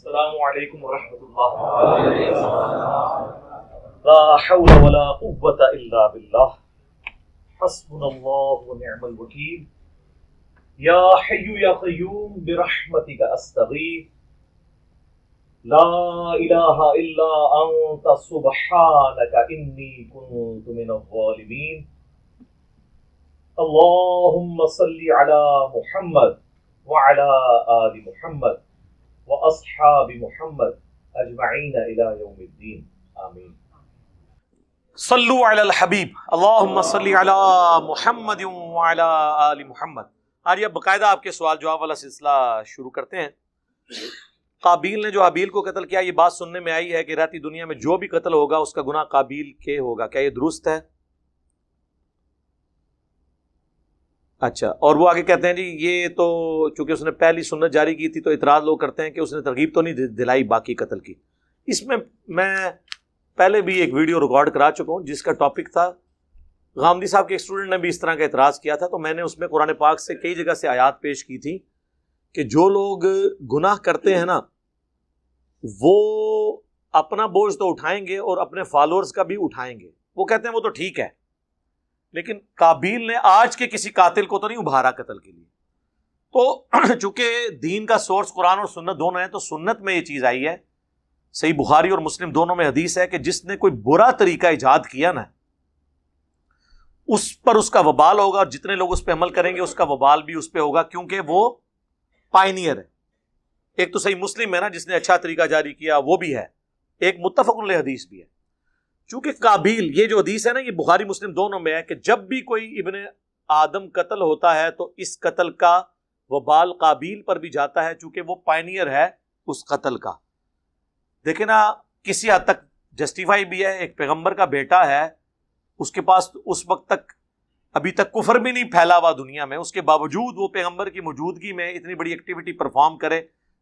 السلام علیکم ورحمۃ اللہ. لا حول ولا قوة الا باللہ. حسبنا اللہ ونعم الوکیل. یا حی یا قیوم برحمتک استغیث. لا الہ الا انت سبحانک انی کنت من الظالمین. اللہم صلی علی محمد وعلی آل محمد واصحاب محمد اجمعین الی یوم الدین. آمین. صلو علی الحبیب. اللہم صلی علی محمد وعلی آل محمد. آج اب باقاعدہ آپ کے سوال جواب والا سلسلہ شروع کرتے ہیں. قابیل نے جو حابیل کو قتل کیا، یہ بات سننے میں آئی ہے کہ رہتی دنیا میں جو بھی قتل ہوگا اس کا گناہ قابیل کے ہوگا. کیا یہ درست ہے؟ اچھا، اور وہ آگے کہتے ہیں جی یہ تو چونکہ اس نے پہلی سنت جاری کی تھی تو اعتراض لوگ کرتے ہیں کہ اس نے ترغیب تو نہیں دلائی باقی قتل کی. اس میں پہلے بھی ایک ویڈیو ریکارڈ کرا چکا ہوں جس کا ٹاپک تھا، غامدی صاحب کے ایک اسٹوڈنٹ نے بھی اس طرح کا اعتراض کیا تھا، تو میں نے اس میں قرآن پاک سے کئی جگہ سے آیات پیش کی تھی کہ جو لوگ گناہ کرتے ہیں نا وہ اپنا بوجھ تو اٹھائیں گے اور اپنے فالوورز کا بھی اٹھائیں گے. وہ کہتے ہیں وہ تو ٹھیک ہے، لیکن قابیل نے آج کے کسی قاتل کو تو نہیں ابھارا قتل کے لیے. تو چونکہ دین کا سورس قرآن اور سنت دونوں ہیں، تو سنت میں یہ چیز آئی ہے، صحیح بخاری اور مسلم دونوں میں حدیث ہے کہ جس نے کوئی برا طریقہ ایجاد کیا نا اس پر اس کا وبال ہوگا، اور جتنے لوگ اس پہ عمل کریں گے اس کا وبال بھی اس پہ ہوگا، کیونکہ وہ پائنیئر ہے. ایک تو صحیح مسلم ہے نا جس نے اچھا طریقہ جاری کیا، وہ بھی ہے، ایک متفق علیہ حدیث بھی ہے. چونکہ قابیل، یہ جو حدیث ہے نا یہ بخاری مسلم دونوں میں ہے کہ جب بھی کوئی ابن آدم قتل ہوتا ہے تو اس قتل کا وبال قابیل پر بھی جاتا ہے، چونکہ وہ پائنیئر ہے اس قتل کا. دیکھیں نا کسی حد تک جسٹیفائی بھی ہے. ایک پیغمبر کا بیٹا ہے، اس کے پاس اس وقت تک ابھی تک کفر بھی نہیں پھیلا ہوا دنیا میں، اس کے باوجود وہ پیغمبر کی موجودگی میں اتنی بڑی ایکٹیویٹی پرفارم کرے،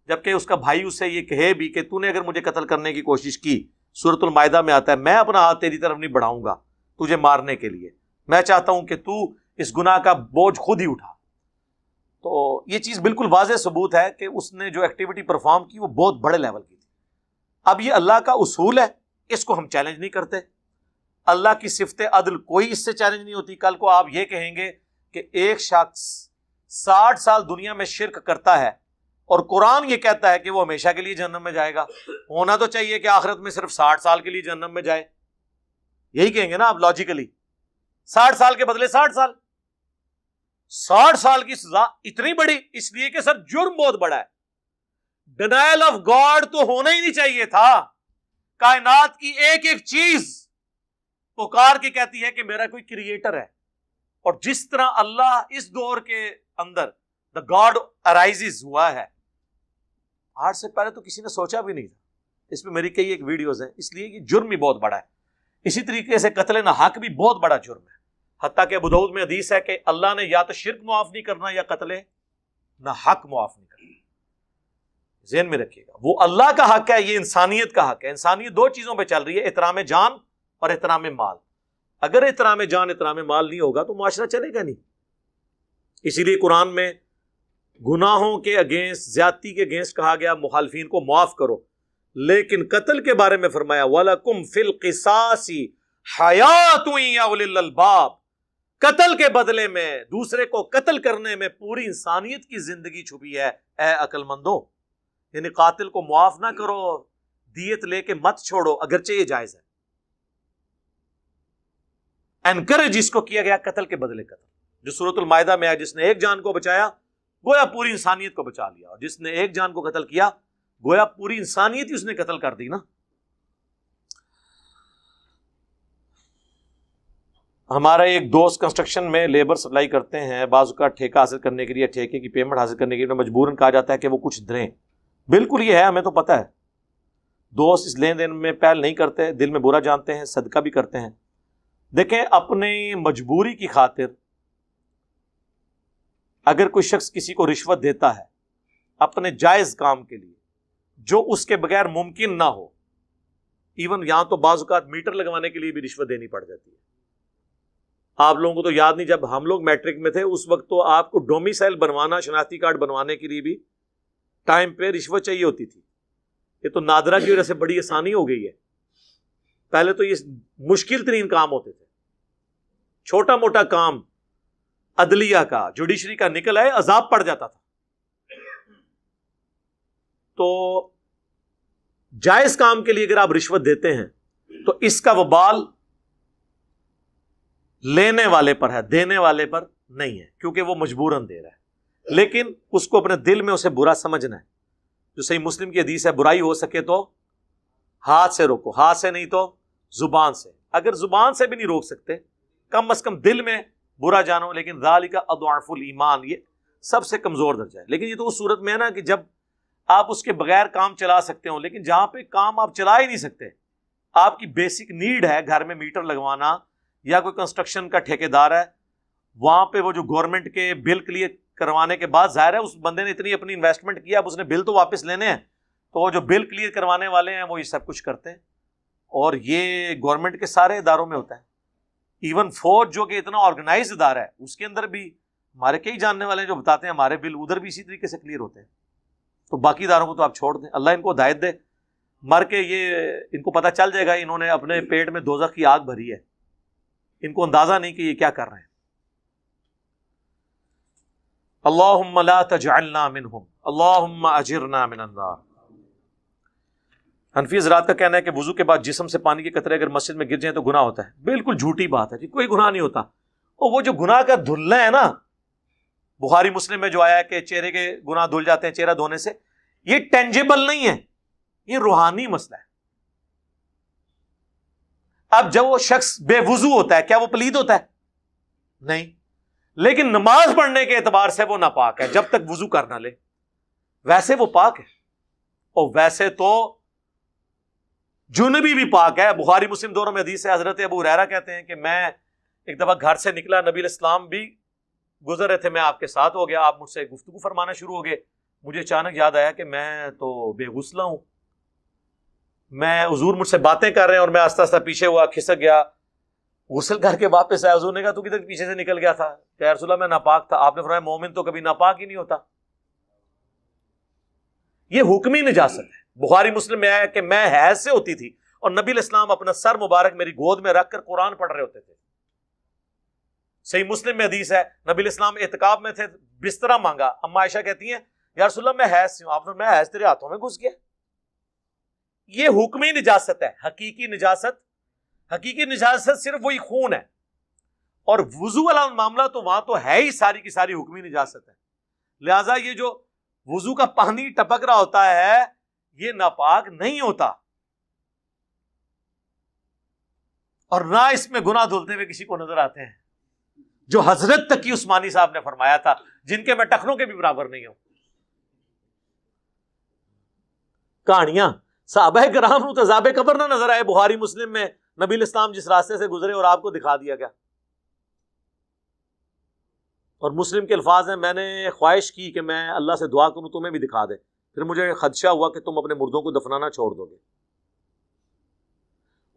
جبکہ اس کا بھائی اس سے یہ کہے بھی کہ تو نے اگر مجھے قتل کرنے کی کوشش کی، سورۃ المائدہ میں آتا ہے میں اپنا ہاتھ تیری طرف نہیں بڑھاؤں گا تجھے مارنے کے لیے، میں چاہتا ہوں کہ تو اس گناہ کا بوجھ خود ہی اٹھا. تو یہ چیز بالکل واضح ثبوت ہے کہ اس نے جو ایکٹیویٹی پرفارم کی وہ بہت بڑے لیول کی تھی. اب یہ اللہ کا اصول ہے، اس کو ہم چیلنج نہیں کرتے. اللہ کی صفت عدل کوئی اس سے چیلنج نہیں ہوتی. کل کو آپ یہ کہیں گے کہ ایک شخص 60 سال دنیا میں شرک کرتا ہے اور قرآن یہ کہتا ہے کہ وہ ہمیشہ کے لیے جہنم میں جائے گا، ہونا تو چاہیے کہ آخرت میں صرف 60 سال کے لیے جہنم میں جائے. یہی کہیں گے نا آپ لاجیکلی. 60 سال کے بدلے 60 سال کی سزا اتنی بڑی، اس لیے کہ سر جرم بہت بڑا ہے. ڈینائل آف گاڈ تو ہونا ہی نہیں چاہیے تھا. کائنات کی ایک ایک چیز پکار کے کہتی ہے کہ میرا کوئی کریٹر ہے، اور جس طرح اللہ اس دور کے اندر دا گاڈ ارائزز ہوا ہے، آج سے پہلے تو کسی نے سوچا بھی نہیں تھا. اس میں میری کئی ایک ویڈیوز ہیں، اس لیے یہ جرم بھی بہت بڑا ہے. اسی طریقے سے قتل نہ حق بھی بہت بڑا جرم ہے. حتیٰ کہ ابو داؤد میں حدیث ہے کہ اللہ نے یا تو شرک معاف نہیں کرنا یا قتل نہ حق معاف نہیں کرنا. ذہن میں رکھیے گا، وہ اللہ کا حق ہے، یہ انسانیت کا حق ہے. انسانیت دو چیزوں پہ چل رہی ہے، احترام جان اور احترام مال. اگر احترام جان احترام مال نہیں ہوگا تو معاشرہ چلے گا نہیں. اسی لیے قرآن میں گناہوں کے اگینسٹ، زیادتی کے اگینسٹ کہا گیا مخالفین کو معاف کرو، لیکن قتل کے بارے میں فرمایا وَلَكُمْ فِي الْقِصَاصِ حَيَاةٌ يَا أُولِي الْأَلْبَابِ. قتل کے بدلے میں، دوسرے کو قتل کرنے میں پوری انسانیت کی زندگی چھپی ہے اے عقل مندو. یعنی قاتل کو معاف نہ کرو، دیت لے کے مت چھوڑو، اگرچہ یہ جائز ہے. انکریج اس کو کیا گیا قتل کے بدلے قتل، جو سورۃ المائدہ میں ہے. جس نے ایک جان کو بچایا گویا پوری انسانیت کو بچا لیا، اور جس نے ایک جان کو قتل کیا گویا پوری انسانیت ہی اس نے قتل کر دی نا. ہمارا ایک دوست کنسٹرکشن میں لیبر سپلائی کرتے ہیں، بعض اوقات ٹھیکہ حاصل کرنے کے لیے، ٹھیکے کی پیمنٹ حاصل کرنے کے لیے مجبوراً کہا جاتا ہے کہ وہ کچھ دیں. بالکل یہ ہے، ہمیں تو پتہ ہے. دوست اس لین دین میں پہل نہیں کرتے، دل میں برا جانتے ہیں، صدقہ بھی کرتے ہیں. دیکھیں اپنی مجبوری کی خاطر اگر کوئی شخص کسی کو رشوت دیتا ہے اپنے جائز کام کے لیے جو اس کے بغیر ممکن نہ ہو، ایون یہاں تو بعض اوقات میٹر لگوانے کے لیے بھی رشوت دینی پڑ جاتی ہے. آپ لوگوں کو تو یاد نہیں، جب ہم لوگ میٹرک میں تھے اس وقت تو آپ کو ڈومیسائل بنوانا، شناختی کارڈ بنوانے کے لیے بھی ٹائم پہ رشوت چاہیے ہوتی تھی. یہ تو نادرہ کی وجہ سے بڑی آسانی ہو گئی ہے. پہلے تو یہ مشکل ترین کام ہوتے تھے. چھوٹا موٹا کام عدلیہ کا، جوڈیشری کا نکل آئے عذاب پڑ جاتا تھا. تو جائز کام کے لیے اگر آپ رشوت دیتے ہیں تو اس کا وبال لینے والے پر ہے، دینے والے پر نہیں ہے، کیونکہ وہ مجبوراً دے رہا ہے. لیکن اس کو اپنے دل میں اسے برا سمجھنا ہے. جو صحیح مسلم کی حدیث ہے، برائی ہو سکے تو ہاتھ سے روکو، ہاتھ سے نہیں تو زبان سے. اگر زبان سے بھی نہیں روک سکتے، کم از کم دل میں برا جانو. لیکن ذالک اضعف الایمان، یہ سب سے کمزور درجہ ہے. لیکن یہ تو اس صورت میں ہے نا کہ جب آپ اس کے بغیر کام چلا سکتے ہو. لیکن جہاں پہ کام آپ چلا ہی نہیں سکتے، آپ کی بیسک نیڈ ہے گھر میں میٹر لگوانا یا کوئی کنسٹرکشن کا ٹھیکیدار ہے، وہاں پہ وہ جو گورنمنٹ کے بل کلیئر کروانے کے بعد ظاہر ہے اس بندے نے اتنی اپنی انویسٹمنٹ کیا، اب اس نے بل تو واپس لینے ہیں، تو وہ جو بل کلیئر کروانے والے ہیں وہ یہ سب کچھ کرتے ہیں. اور یہ گورنمنٹ کے سارے اداروں میں ہوتا ہے. ایون فوج جو کہ اتنا آرگنائز ادارہ ہے، اس کے اندر بھی ہمارے کئی جاننے والے ہیں جو بتاتے ہیں ہمارے بل ادھر بھی اسی طریقے سے کلیئر ہوتے ہیں. تو باقی اداروں کو تو آپ چھوڑ دیں، اللہ ان کو ہدایت دے. مر کے یہ ان کو پتہ چل جائے گا انہوں نے اپنے پیٹ میں دوزخ کی آگ بھری ہے، ان کو اندازہ نہیں کہ یہ کیا کر رہے ہیں. اللہم لا تجعلنا منہم اللہم اجرنا من النار. حنفی حضرات کا کہنا ہے کہ وضو کے بعد جسم سے پانی کے قطرے اگر مسجد میں گر جائیں تو گناہ ہوتا ہے. بالکل جھوٹی بات ہے جی، کوئی گناہ نہیں ہوتا. اور وہ جو گناہ کا دھلنا ہے نا، بخاری مسلم میں جو آیا ہے کہ چہرے کے گناہ دھل جاتے ہیں چہرہ دھونے سے، یہ ٹینجیبل نہیں ہے، یہ روحانی مسئلہ ہے. اب جب وہ شخص بے وضو ہوتا ہے، کیا وہ پلید ہوتا ہے؟ نہیں. لیکن نماز پڑھنے کے اعتبار سے وہ ناپاک ہے جب تک وضو کر نہ لے. ویسے وہ پاک ہے، اور ویسے تو جنبی بھی پاک ہے. بخاری مسلم دونوں میں حدیث ہے، حضرت ابو ہریرہ کہتے ہیں کہ میں ایک دفعہ گھر سے نکلا، نبی علیہ السلام بھی گزر رہے تھے، میں آپ کے ساتھ ہو گیا، آپ مجھ سے گفتگو فرمانا شروع ہو گئے. مجھے اچانک یاد آیا کہ میں تو بے غسلہ ہوں. میں حضور مجھ سے باتیں کر رہے ہیں اور میں آہستہ آہستہ پیچھے ہوا، کھسک گیا، غسل کر کے واپس آیا. حضور نے کہا تو کدھر پیچھے سے نکل گیا تھا؟ کہ یا رسول اللہ میں ناپاک تھا. آپ نے فرمایا مومن تو کبھی ناپاک ہی نہیں ہوتا. یہ حکمی نجاست ہے. بخاری مسلم میں آیا کہ میں حیض سے ہوتی تھی اور نبی علیہ السلام اپنا سر مبارک میری گود میں رکھ کر قرآن پڑھ رہے ہوتے تھے. صحیح مسلم میں حدیث ہے، نبی علیہ السلام اعتکاف میں تھے، بسترا مانگا، اما عائشہ کہتی ہیں یا رسول اللہ میں حیض سے ہوں. آپ نے میں حیض تیرے ہاتھوں میں گھس گیا. یہ حکمی نجاست ہے. حقیقی نجاست صرف وہی خون ہے. اور وضو والا معاملہ تو وہاں تو ہے ہی ساری کی ساری حکمی نجاست ہے. لہذا یہ جو وضو کا پانی ٹپک رہا ہوتا ہے یہ ناپاک نہیں ہوتا، اور نہ اس میں گناہ دھلتے ہوئے کسی کو نظر آتے ہیں، جو حضرت تقی عثمانی صاحب نے فرمایا تھا، جن کے میں ٹخنوں کے بھی برابر نہیں ہوں. کہانیاں صحابہ کرام کو عذاب قبر نہ نظر آئے. بخاری مسلم میں نبی علیہ السلام جس راستے سے گزرے اور آپ کو دکھا دیا گیا. اور مسلم کے الفاظ ہیں، میں نے خواہش کی کہ میں اللہ سے دعا کروں تمہیں بھی دکھا دے، پھر مجھے خدشہ ہوا کہ تم اپنے مردوں کو دفنانا چھوڑ دو گے.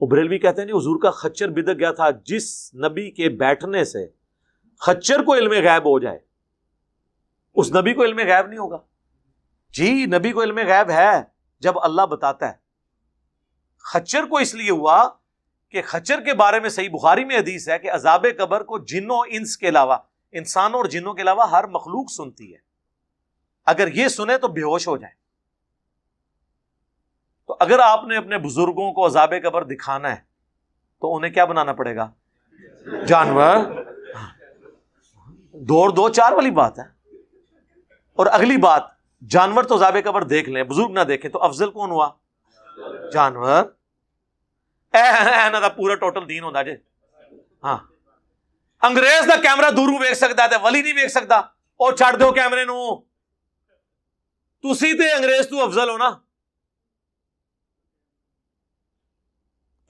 وہ بریلوی کہتے ہیں جی حضور کا خچر بدک گیا تھا. جس نبی کے بیٹھنے سے خچر کو علم غیب ہو جائے اس نبی کو علم غیب نہیں ہوگا. جی نبی کو علم غیب ہے جب اللہ بتاتا ہے. خچر کو اس لیے ہوا کہ خچر کے بارے میں صحیح بخاری میں حدیث ہے کہ عذاب قبر کو جنوں انس کے علاوہ، انسانوں اور جنوں کے علاوہ ہر مخلوق سنتی ہے. اگر یہ سنے تو بے ہوش ہو جائیں. تو اگر آپ نے اپنے بزرگوں کو عذاب قبر دکھانا ہے تو انہیں کیا بنانا پڑے گا؟ جانور. دو چار والی بات ہے. اور اگلی بات، جانور تو عذاب قبر دیکھ لیں، بزرگ نہ دیکھیں، تو افضل کون ہوا؟ جانور. پورا ٹوٹل دین ہوتا جی. ہاں انگریز دا کیمرہ دوروں ویک سکتا ہے، ولی نہیں ویک سکتا. اور چھڑ دو کیمرے نو، تسی تے انگریز تو افضل ہو نا.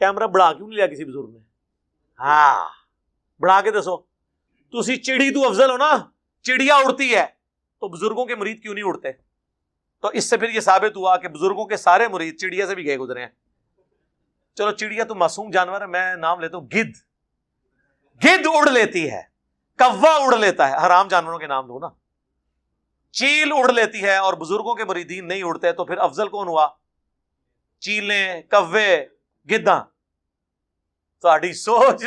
کیمرہ بڑھا کیوں نہیں لیا کسی بزرگ نے؟ ہاں بڑھا کے دسو. تسی چڑی تو افضل ہو نا. چڑیا اڑتی ہے تو بزرگوں کے مرید کیوں نہیں اڑتے؟ تو اس سے پھر یہ ثابت ہوا کہ بزرگوں کے سارے مرید چڑیا سے بھی گئے گزرے ہیں. چلو چڑیا تو معصوم جانور ہے، میں نام لیتا ہوں گدھ. گدھ اڑ لیتی ہے، کوا اڑ لیتا ہے، حرام جانوروں کے نام دو نا. چیل اڑ لیتی ہے اور بزرگوں کے مریدین نہیں اڑتے، تو پھر افضل کون ہوا؟ چیلیں، کوے، گدھاں. تہاڈی سوچ،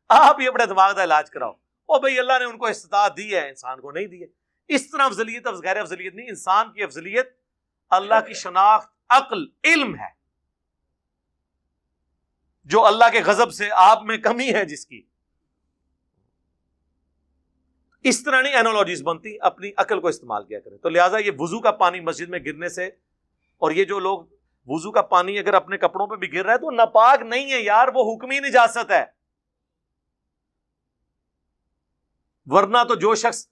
آپ ہی اپنے دماغ کا علاج کراؤ. او بھائی اللہ نے ان کو استطاعت دی ہے، انسان کو نہیں دی ہے. اس طرح افضلیت غیر افضلیت نہیں. انسان کی افضلیت اللہ کی شناخت، عقل، علم ہے. جو اللہ کے غضب سے آپ میں کمی ہے جس کی، اس طرح نہیں اینالوجیز بنتی. اپنی عقل کو استعمال کیا کریں. تو لہٰذا یہ وضو کا پانی مسجد میں گرنے سے، اور یہ جو لوگ وضو کا پانی اگر اپنے کپڑوں پہ بھی گر رہا ہے تو ناپاک نہیں ہے یار، وہ حکمی نجاست ہے. ورنہ تو جو شخص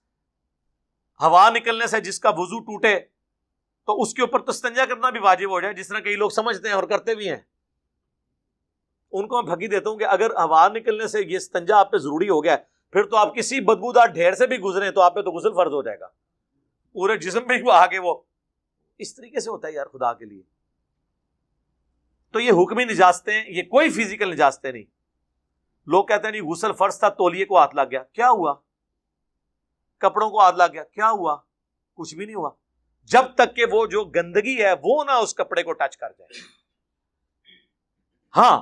ہوا نکلنے سے جس کا وضو ٹوٹے تو اس کے اوپر تو استنجا کرنا بھی واجب ہو جائے، جس طرح کئی لوگ سمجھتے ہیں اور کرتے بھی ہیں. ان کو میں پھکی دیتا ہوں کہ اگر ہوا نکلنے سے یہ استنجا آپ پہ ضروری ہو گیا ہے، پھر تو آپ کسی بدبودار ڈھیر سے بھی گزرے تو آپ پہ تو غسل فرض ہو جائے گا. پورے جسم میں وہ آگے وہ اس طریقے سے ہوتا ہے یار خدا کے لیے. تو یہ حکمی نجاستیں، یہ کوئی فزیکل نجاستیں نہیں. لوگ کہتے ہیں نہیں غسل فرض تھا، تولیے کو ہاتھ لگ گیا، کیا ہوا؟ کپڑوں کو ہاتھ لگ گیا، کیا ہوا؟ کچھ بھی نہیں ہوا، جب تک کہ وہ جو گندگی ہے وہ نہ اس کپڑے کو ٹچ کر جائے. ہاں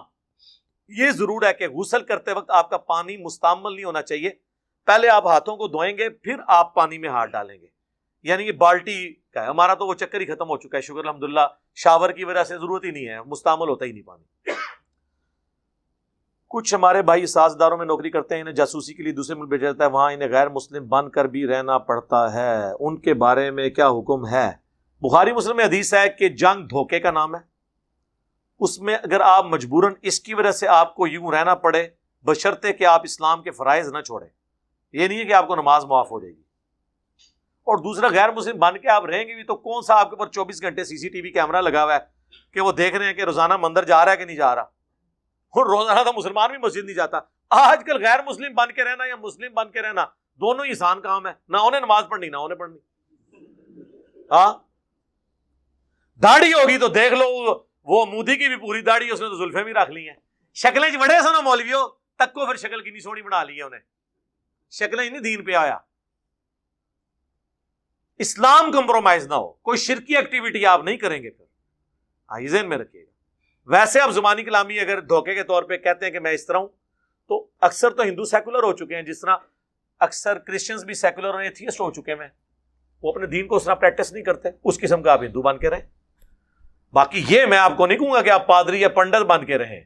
یہ ضرور ہے کہ غسل کرتے وقت آپ کا پانی مستعمل نہیں ہونا چاہیے. پہلے آپ ہاتھوں کو دھوئیں گے، پھر آپ پانی میں ہاتھ ڈالیں گے. یعنی یہ بالٹی کا ہے. ہمارا تو وہ چکر ہی ختم ہو چکا ہے شکر الحمدللہ، شاور کی وجہ سے ضرورت ہی نہیں ہے، مستعمل ہوتا ہی نہیں پانی. کچھ ہمارے بھائی سازداروں میں نوکری کرتے ہیں، انہیں جاسوسی کے لیے دوسرے ملک بھیجا جاتا ہے، وہاں انہیں غیر مسلم بن کر بھی رہنا پڑتا ہے. ان کے بارے میں کیا حکم ہے؟ بخاری مسلم میں حدیث ہے کہ جنگ دھوکے کا نام ہے. اس میں اگر آپ مجبوراً اس کی وجہ سے آپ کو یوں رہنا پڑے، بشرطے کہ آپ اسلام کے فرائض نہ چھوڑیں. یہ نہیں ہے کہ آپ کو نماز معاف ہو جائے گی. اور دوسرا غیر مسلم بن کے آپ رہیں گے بھی تو کون سا آپ کے اوپر 24 گھنٹے CCTV کیمرہ لگا ہوا ہے کہ وہ دیکھ رہے ہیں کہ روزانہ مندر جا رہا ہے کہ نہیں جا رہا. اور روزانہ تو مسلمان بھی مسجد نہیں جاتا. آج کل غیر مسلم بن کے رہنا یا مسلم بن کے رہنا دونوں ہی آسان کام ہے. نہ انہیں نماز پڑھنی، نہ انہیں پڑھنی. ہاں داڑھی ہوگی تو دیکھ لو، وہ مودی کی بھی پوری داڑھی، اس نے تو زلفیں بھی رکھ لی ہیں. شکلیں بڑے سو نا مولویوں تک کو، پھر شکل کی نہیں سونی بنا لی ہے انہیں. شکلیں ہی نہیں دین پہ آیا. اسلام کمپرومائز نہ ہو، کوئی شرکی ایکٹیویٹی آپ نہیں کریں گے. پھر ذہن میں رکھیے گا. ویسے اب زبانی کلامی اگر دھوکے کے طور پہ کہتے ہیں کہ میں اس طرح ہوں، تو اکثر تو ہندو سیکولر ہو چکے ہیں، جس طرح اکثر کرسچنز بھی سیکولر اور ایتھیسٹ ہو چکے ہیں. وہ اپنے دین کو اس طرح پریکٹس نہیں کرتے. اس قسم کا آپ ہندو بن کے رہیں. باقی یہ میں آپ کو نہیں کہوں گا کہ آپ پادری یا پنڈت بن کے رہیں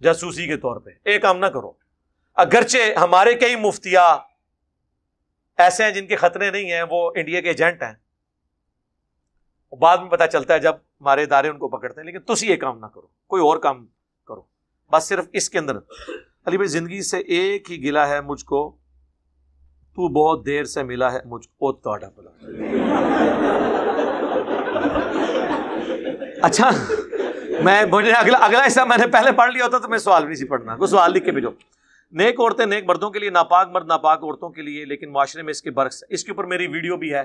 جاسوسی کے طور پہ. ایک کام نہ کرو. اگرچہ ہمارے کئی مفتیاں ایسے ہیں جن کے خطرے نہیں ہیں، وہ انڈیا کے ایجنٹ ہیں، بعد میں پتہ چلتا ہے جب ہمارے ادارے ان کو پکڑتے ہیں. لیکن تسی یہ کام نہ کرو، کوئی اور کام کرو. بس صرف اس کے اندر. علی بھائی زندگی سے ایک ہی گلہ ہے مجھ کو، تو بہت دیر سے ملا ہے مجھ کو. تہاڈا بھلا. اچھا مجھے اگلا حصہ میں نے پہلے پڑھ لیا ہوتا تو میں سوال بھی نہیں پڑھنا. کوئی سوال لکھ کے بھیجو. نیک عورتیں نیک مردوں کے لیے، ناپاک مرد ناپاک عورتوں کے لیے، لیکن معاشرے میں اس کے برعکس. اس کے اوپر میری ویڈیو بھی ہے.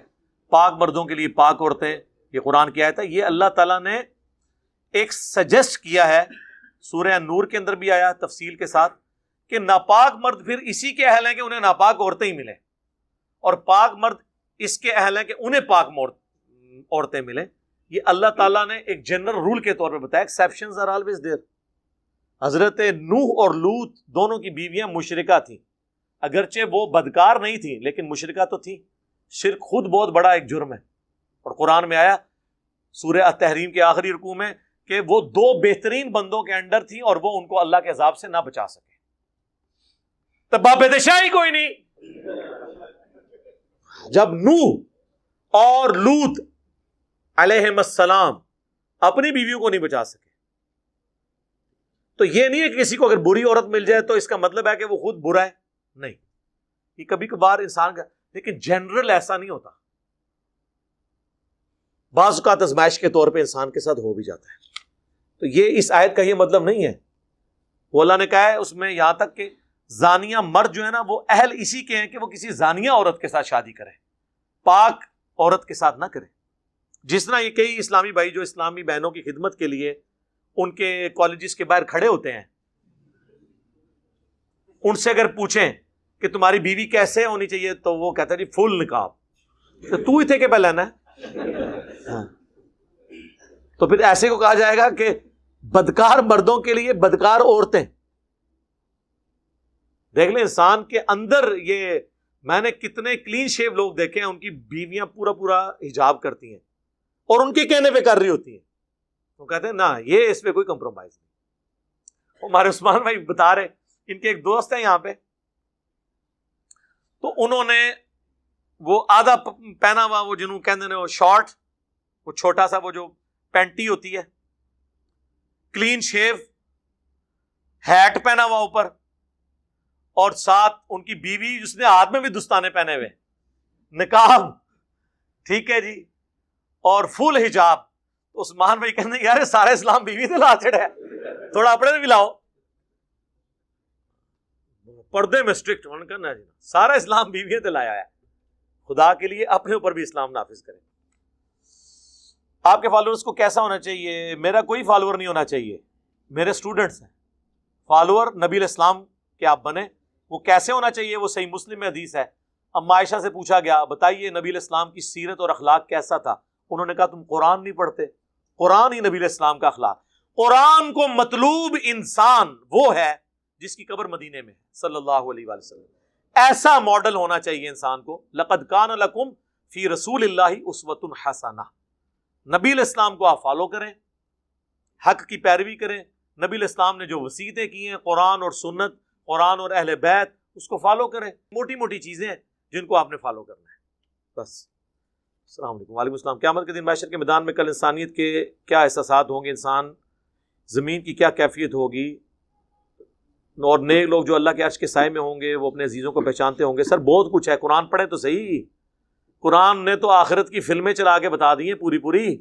پاک مردوں کے لیے پاک عورتیں، یہ قرآن کی آیت ہے. یہ اللہ تعالیٰ نے ایک سجیسٹ کیا ہے، سورہ نور کے اندر بھی آیا تفصیل کے ساتھ، کہ ناپاک مرد پھر اسی کے اہل ہیں کہ انہیں ناپاک عورتیں ہی ملیں، اور پاک مرد اس کے اہل ہیں کہ انہیں پاک عورتیں ملیں. یہ اللہ تعالیٰ نے ایک جنرل رول کے طور پہ بتایا. Exceptions are always there. حضرت نوح اور لوط دونوں کی بیویاں مشرکہ تھیں. اگرچہ وہ بدکار نہیں تھیں لیکن مشرکہ تو تھیں. شرک خود بہت بڑا ایک جرم ہے. اور قرآن میں آیا سورہ التحریم کے آخری رکوع میں کہ وہ دو بہترین بندوں کے انڈر تھیں اور وہ ان کو اللہ کے عذاب سے نہ بچا سکے. تب باب شاہی کوئی نہیں. جب نوح اور لوط علیہم السلام اپنی بیویوں کو نہیں بچا سکے، تو یہ نہیں ہے کہ کسی کو اگر بری عورت مل جائے تو اس کا مطلب ہے کہ وہ خود برا ہے. نہیں، یہ کبھی کبھار انسان کا، لیکن جنرل ایسا نہیں ہوتا. بعض اوقات آزمائش کے طور پہ انسان کے ساتھ ہو بھی جاتا ہے. تو یہ اس آیت کا یہ مطلب نہیں ہے. وہ اللہ نے کہا ہے اس میں یہاں تک کہ زانیہ مرد جو ہے نا وہ اہل اسی کے ہیں کہ وہ کسی زانیہ عورت کے ساتھ شادی کرے، پاک عورت کے ساتھ نہ کرے. جس طرح یہ کئی اسلامی بھائی جو اسلامی بہنوں کی خدمت کے لیے ان کے کالجز کے باہر کھڑے ہوتے ہیں، ان سے اگر پوچھیں کہ تمہاری بیوی کیسے ہونی چاہیے تو وہ کہتا ہے جی فل نقاب. تو ہی تھے کہ پہ لینا ہے. تو پھر ایسے کو کہا جائے گا کہ بدکار مردوں کے لیے بدکار عورتیں. دیکھ لیں انسان کے اندر یہ، میں نے کتنے کلین شیو لوگ دیکھے ہیں، ان کی بیویاں پورا پورا حجاب کرتی ہیں اور ان کے کہنے پہ کر رہی ہوتی ہیں. وہ کہتے ہیں نہ یہ اس پہ کوئی کمپرومائز نہیں. ہمارے عثمان بھائی بتا رہے، ان کے ایک دوست ہیں یہاں پہ، تو انہوں نے وہ آدھا پہنا ہوا، وہ جنہوں کہتے ہیں وہ شارٹ، وہ چھوٹا سا وہ جو پینٹی ہوتی ہے، کلین شیو، ہیٹ پہنا ہوا اوپر، اور ساتھ ان کی بیوی جس نے ہاتھ میں بھی دستانے پہنے ہوئے، نقاب، ٹھیک ہے جی، اور فل حجاب. تو عثمان بھائی کہتے ہیں یار سارا اسلام بیوی سے لا چڑھا ہے، تھوڑا اپنے بھی لاؤ. پردے میں اسٹرکٹ ہونا کرنا جی، سارا اسلام بیوی سے لایا ہے. خدا کے لیے اپنے اوپر بھی اسلام نافذ کریں. آپ کے فالوورز کو کیسا ہونا چاہیے؟ میرا کوئی فالوور نہیں ہونا چاہیے، میرے اسٹوڈنٹس ہیں. فالوور نبی علیہ السلام کے آپ بنے. وہ کیسے ہونا چاہیے؟ وہ صحیح مسلم میں حدیث ہے. اما عائشہ سے پوچھا گیا بتائیے نبی علیہ السلام کی سیرت اور اخلاق کیسا تھا؟ انہوں نے کہا تم قرآن نہیں پڑھتے. قرآن ہی نبی علیہ السلام کا اخلاق. قرآن کو مطلوب انسان وہ ہے جس کی قبر مدینے میں ہے صلی اللہ علیہ وآلہ وسلم. ایسا ماڈل ہونا چاہیے انسان کو. لقد کان لکم فی رسول اللہ اسوۃ حسنہ. نبی علیہ السلام کو آپ فالو کریں، حق کی پیروی کریں. نبی علیہ السلام نے جو وصیتیں کی ہیں، قرآن اور سنت، قرآن اور اہل بیت، اس کو فالو کریں. موٹی موٹی چیزیں ہیں جن کو آپ نے فالو کرنا ہے بس. السلام علیکم. وعلیکم السلام. قیامت کے دن محشر کے میدان میں کل انسانیت کے کیا احساسات ہوں گے؟ انسان زمین کی کیا کیفیت ہوگی؟ اور نیک لوگ جو اللہ کے عرش کے سائے میں ہوں گے وہ اپنے عزیزوں کو پہچانتے ہوں گے. سر بہت کچھ ہے، قرآن پڑھیں تو صحیح. قرآن نے تو آخرت کی فلمیں چلا کے بتا دی ہیں پوری پوری.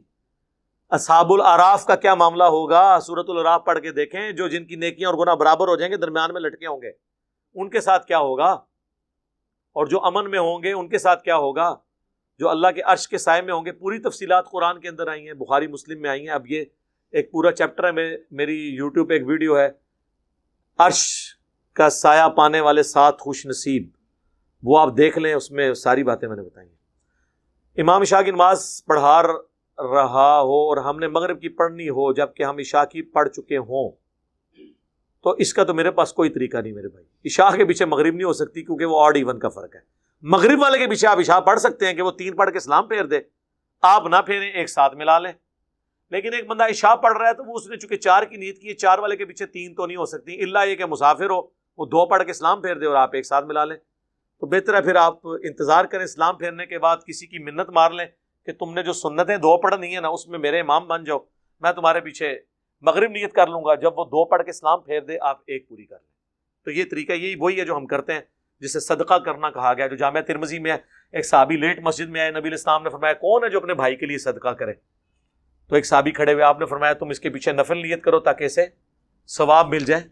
اصحاب الاعراف کا کیا معاملہ ہوگا؟ سورۃ الاعراف پڑھ کے دیکھیں. جو جن کی نیکیاں اور گناہ برابر ہو جائیں گے، درمیان میں لٹکے ہوں گے، ان کے ساتھ کیا ہوگا؟ اور جو امن میں ہوں گے ان کے ساتھ کیا ہوگا؟ جو اللہ کے عرش کے سائے میں ہوں گے. پوری تفصیلات قرآن کے اندر آئی ہیں، بخاری مسلم میں آئی ہیں. اب یہ ایک پورا چیپٹر ہے، میری یوٹیوب پہ ایک ویڈیو ہے، عرش کا سایہ پانے والے 7 خوش نصیب، وہ آپ دیکھ لیں، اس میں ساری باتیں میں نے بتائی ہیں. امام عشاء کی نماز پڑھا رہا ہو اور ہم نے مغرب کی پڑھنی ہو جبکہ ہم عشاء کی پڑھ چکے ہوں، تو اس کا تو میرے پاس کوئی طریقہ نہیں میرے بھائی. عشاء کے پیچھے مغرب نہیں ہو سکتی کیونکہ وہ آڈ ایون کا فرق ہے. مغرب والے کے پیچھے آپ عشاء پڑھ سکتے ہیں کہ وہ 3 پڑھ کے سلام پھیر دے، آپ نہ پھیریں، ایک ساتھ ملا لیں. لیکن ایک بندہ عشاء پڑھ رہا ہے تو وہ اس نے چونکہ 4 کی نیت کی ہے، 4 والے کے پیچھے 3 تو نہیں ہو سکتی، الا یہ کہ مسافر ہو، وہ 2 پڑھ کے سلام پھیر دے اور آپ ایک ساتھ ملا لیں. تو بہتر ہے پھر آپ انتظار کریں، سلام پھیرنے کے بعد کسی کی منت مار لیں کہ تم نے جو سنتیں 2 پڑھنی ہیں نا، اس میں میرے امام بن جاؤ، میں تمہارے پیچھے مغرب نیت کر لوں گا. جب وہ 2 پڑھ کے سلام پھیر دے آپ ایک پوری کر لیں. تو یہ طریقہ یہی وہی ہے جو ہم کرتے ہیں، جسے صدقہ کرنا کہا گیا. جو جامعہ ترمذی میں ہے، ایک صحابی لیٹ مسجد میں آئے، نبی علیہ السلام نے فرمایا کون ہے جو اپنے بھائی کے لیے صدقہ کرے؟ تو ایک صحابی کھڑے ہوئے، آپ نے فرمایا تم اس کے پیچھے نفل نیت کرو تاکہ اسے ثواب مل جائے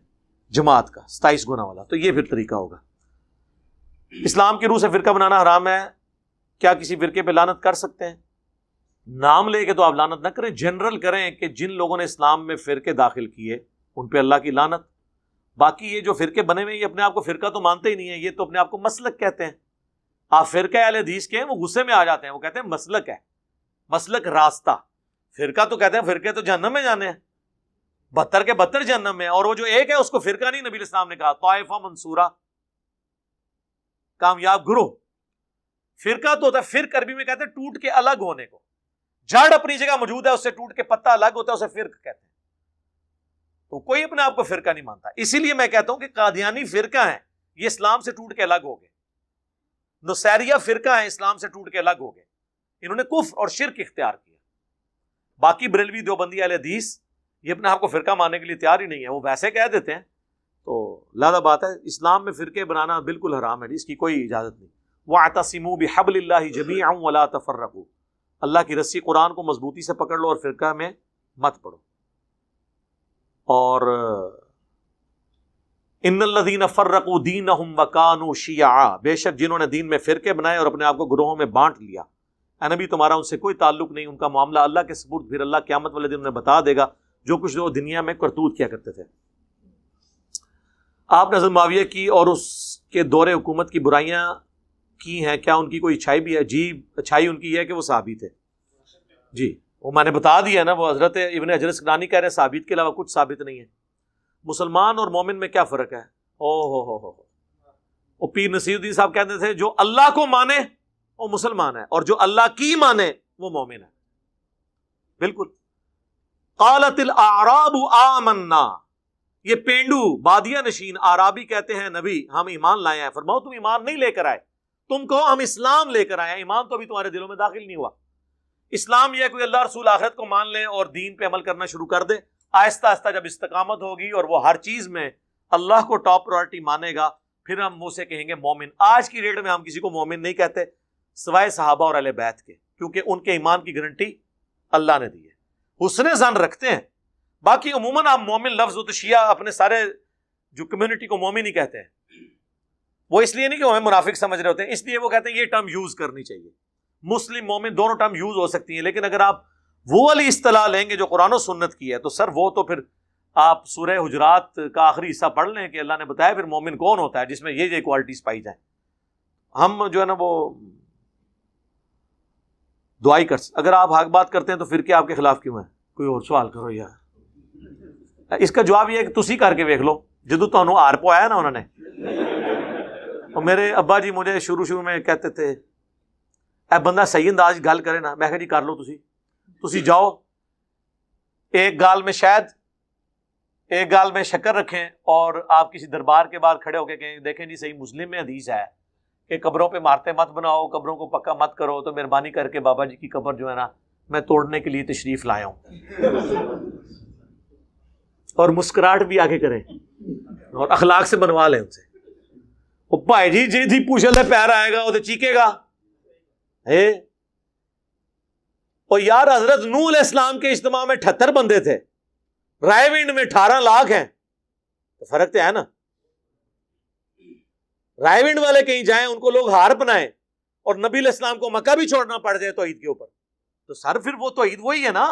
جماعت کا 27 گنا والا. تو یہ پھر طریقہ ہوگا. اسلام کی روح سے فرقہ بنانا حرام ہے، کیا کسی فرقے پہ لعنت کر سکتے ہیں؟ نام لے کے تو آپ لعنت نہ کریں، جنرل کریں کہ جن لوگوں نے اسلام میں فرقے داخل کیے ان پہ اللہ کی لعنت. باقی یہ جو فرقے بنے ہوئے یہ اپنے آپ کو فرقہ تو مانتے ہی نہیں ہیں، یہ تو اپنے آپ کو مسلک کہتے ہیں. آپ فرقہ اہل حدیث کے ہیں، وہ غصے میں آ جاتے ہیں، وہ کہتے ہیں مسلک ہے، مسلک راستہ. فرقہ تو کہتے ہیں فرقے تو جہنم میں جانے ہیں، 72 کے 72 جہنم میں. اور وہ جو ایک ہے اس کو فرقہ نہیں، نبی علیہ السلام نے کہا طائفہ منصورہ، کامیاب گروہ. فرقہ تو ہوتا ہے، فرق عربی میں کہتے ہیں ٹوٹ کے الگ ہونے کو. جڑ اپنی جگہ موجود ہے، اس سے ٹوٹ کے پتا الگ ہوتا ہے، اسے فرق کہتے ہیں. تو کوئی اپنے آپ کو فرقہ نہیں مانتا. اسی لیے میں کہتا ہوں کہ قادیانی فرقہ ہیں، یہ اسلام سے ٹوٹ کے الگ ہو گئے. نصیریہ فرقہ ہیں، اسلام سے ٹوٹ کے الگ ہو گئے، انہوں نے کفر اور شرک اختیار کیا. باقی بریلوی دیوبندی اہل حدیث یہ اپنے آپ کو فرقہ ماننے کے لیے تیار ہی نہیں ہے، وہ ویسے کہہ دیتے ہیں. تو لہذا بات ہے، اسلام میں فرقے بنانا بالکل حرام ہے، اس کی کوئی اجازت نہیں. وَاعْتَصِمُوا بِحَبْلِ اللَّهِ جَمِيعًا وَلَا تَفَرَّقُوا. اللہ کی رسی قرآن کو مضبوطی سے پکڑ لو اور فرقہ میں مت پڑو. اور ان الذین فرقوا دینہم وکانوا شیعا، بے شک جنہوں نے دین میں فرقے بنائے اور اپنے آپ کو گروہوں میں بانٹ لیا، اے نبی تمہارا ان سے کوئی تعلق نہیں، ان کا معاملہ اللہ کے سپرد، پھر اللہ قیامت والے دن انہیں بتا دے گا جو کچھ وہ دنیا میں کرتوت کیا کرتے تھے. آپ نے حضرت معاویہ کی اور اس کے دور حکومت کی برائیاں کی ہیں، کیا ان کی کوئی اچھائی بھی ہے؟ جی اچھائی ان کی یہ ہے کہ وہ صحابی تھے. جی وہ میں نے بتا دیا نا، وہ حضرت ابن حجر اسقلانی کہہ رہے ہیں ثابت کے علاوہ کچھ ثابت نہیں ہے۔ مسلمان اور مومن میں کیا فرق ہے؟ او وہ پیر نصیر الدین صاحب کہتے تھے جو اللہ کو مانے وہ مسلمان ہے، اور جو اللہ کی مانے وہ مومن ہے۔ بالکل۔ قالت الاعراب آمنا، یہ پینڈو بادیہ نشین آرابی کہتے ہیں نبی ہم ایمان لائے ہیں۔ فرماؤ تم ایمان نہیں لے کر آئے، تم کہو ہم اسلام لے کر آئے ہیں، ایمان تو ابھی تمہارے دلوں میں داخل نہیں ہوا۔ اسلام یہ کوئی اللہ رسول آخرت کو مان لے اور دین پہ عمل کرنا شروع کر دے، آہستہ آہستہ جب استقامت ہوگی اور وہ ہر چیز میں اللہ کو ٹاپ پرائورٹی مانے گا، پھر ہم منہ سے کہیں گے مومن۔ آج کی ڈیٹ میں ہم کسی کو مومن نہیں کہتے سوائے صحابہ اور اہل بیت کے، کیونکہ ان کے ایمان کی گارنٹی اللہ نے دی ہے، حسن ظن رکھتے ہیں۔ باقی عموماً آپ مومن لفظ تو شیعہ اپنے سارے جو کمیونٹی کو مومن ہی کہتے ہیں، وہ اس لیے نہیں کہ وہ ہمیں منافق سمجھ رہے ہوتے ہیں، اس لیے وہ کہتے ہیں یہ ٹرم یوز کرنی چاہیے۔ مسلم مومن دونوں ٹرم یوز ہو سکتی ہیں، لیکن اگر آپ وہ والی اصطلاح لیں گے جو قرآن و سنت کی ہے تو سر وہ تو پھر آپ سورہ حجرات کا آخری حصہ پڑھ لیں کہ اللہ نے بتایا پھر مومن کون ہوتا ہے جس میں یہ کوالٹیز پائی جائیں۔ ہم جو ہے نا وہ دعائی اگر آپ حق بات کرتے ہیں تو پھر کیا آپ کے خلاف کیوں ہے؟ کوئی اور سوال کرو یار۔ اس کا جواب یہ ہے کہ تسی کر کے دیکھ لو، جدو تانوں ہار پوایا نا انہوں نے۔ اور میرے ابا جی مجھے شروع میں کہتے تھے اے بندہ صحیح انداز گل کرے نا، میں کہا جی کر لو تسی جاؤ ایک گال میں شہد ایک گال میں شکر رکھیں اور آپ کسی دربار کے باہر کھڑے ہو کے کہیں دیکھیں جی صحیح مسلم میں حدیث ہے کہ قبروں پہ مارتے مت بناؤ، قبروں کو پکا مت کرو، تو مہربانی کر کے بابا جی کی قبر جو ہے نا میں توڑنے کے لیے تشریف لایا ہوں، اور مسکراہٹ بھی آگے کریں اور اخلاق سے بنوا لیں ان سے۔ وہ بھائی جی جی تھی پوچھل پیر آئے گا وہ تو چیکے گا۔ اور یار حضرت نوح علیہ السلام کے اجتماع میں 78 بندے تھے، رائے ونڈ میں 18 لاکھ ہیں، تو فرق تو ہے نا۔ رائے ونڈ والے کہیں جائیں ان کو لوگ ہار بنائیں اور نبی علیہ السلام کو مکہ بھی چھوڑنا پڑ جائے توحید کے اوپر، تو سر پھر وہ توحید وہی ہے نا۔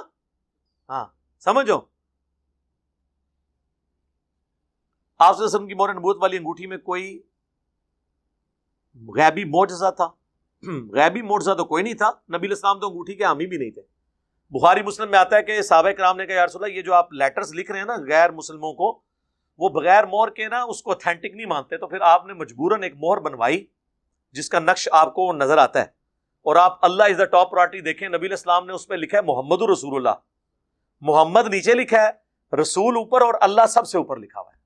ہاں سمجھو، آپ صلی اللہ علیہ وسلم کی مہر نبوت والی انگوٹھی میں کوئی غیبی معجزہ تھا؟ غیبی معجزہ تو کوئی نہیں تھا، نبی علیہ السلام تو انگوٹھی کے حامی بھی نہیں تھے۔ بخاری مسلم میں آتا ہے کہ صحابہ کرام نے کہا یا رسول اللہ یہ جو آپ لیٹرز لکھ رہے ہیں نا غیر مسلموں کو، وہ بغیر مہر کے نا اس کو اتھینٹک نہیں مانتے، تو پھر آپ نے مجبوراً ایک مہر بنوائی جس کا نقش آپ کو نظر آتا ہے، اور آپ اللہ از دا ٹاپ پرائورٹی دیکھیں، نبی علیہ السلام نے اس پہ لکھا ہے محمد رسول اللہ، محمد نیچے لکھا ہے، رسول اوپر، اور اللہ سب سے اوپر لکھا ہوا ہے۔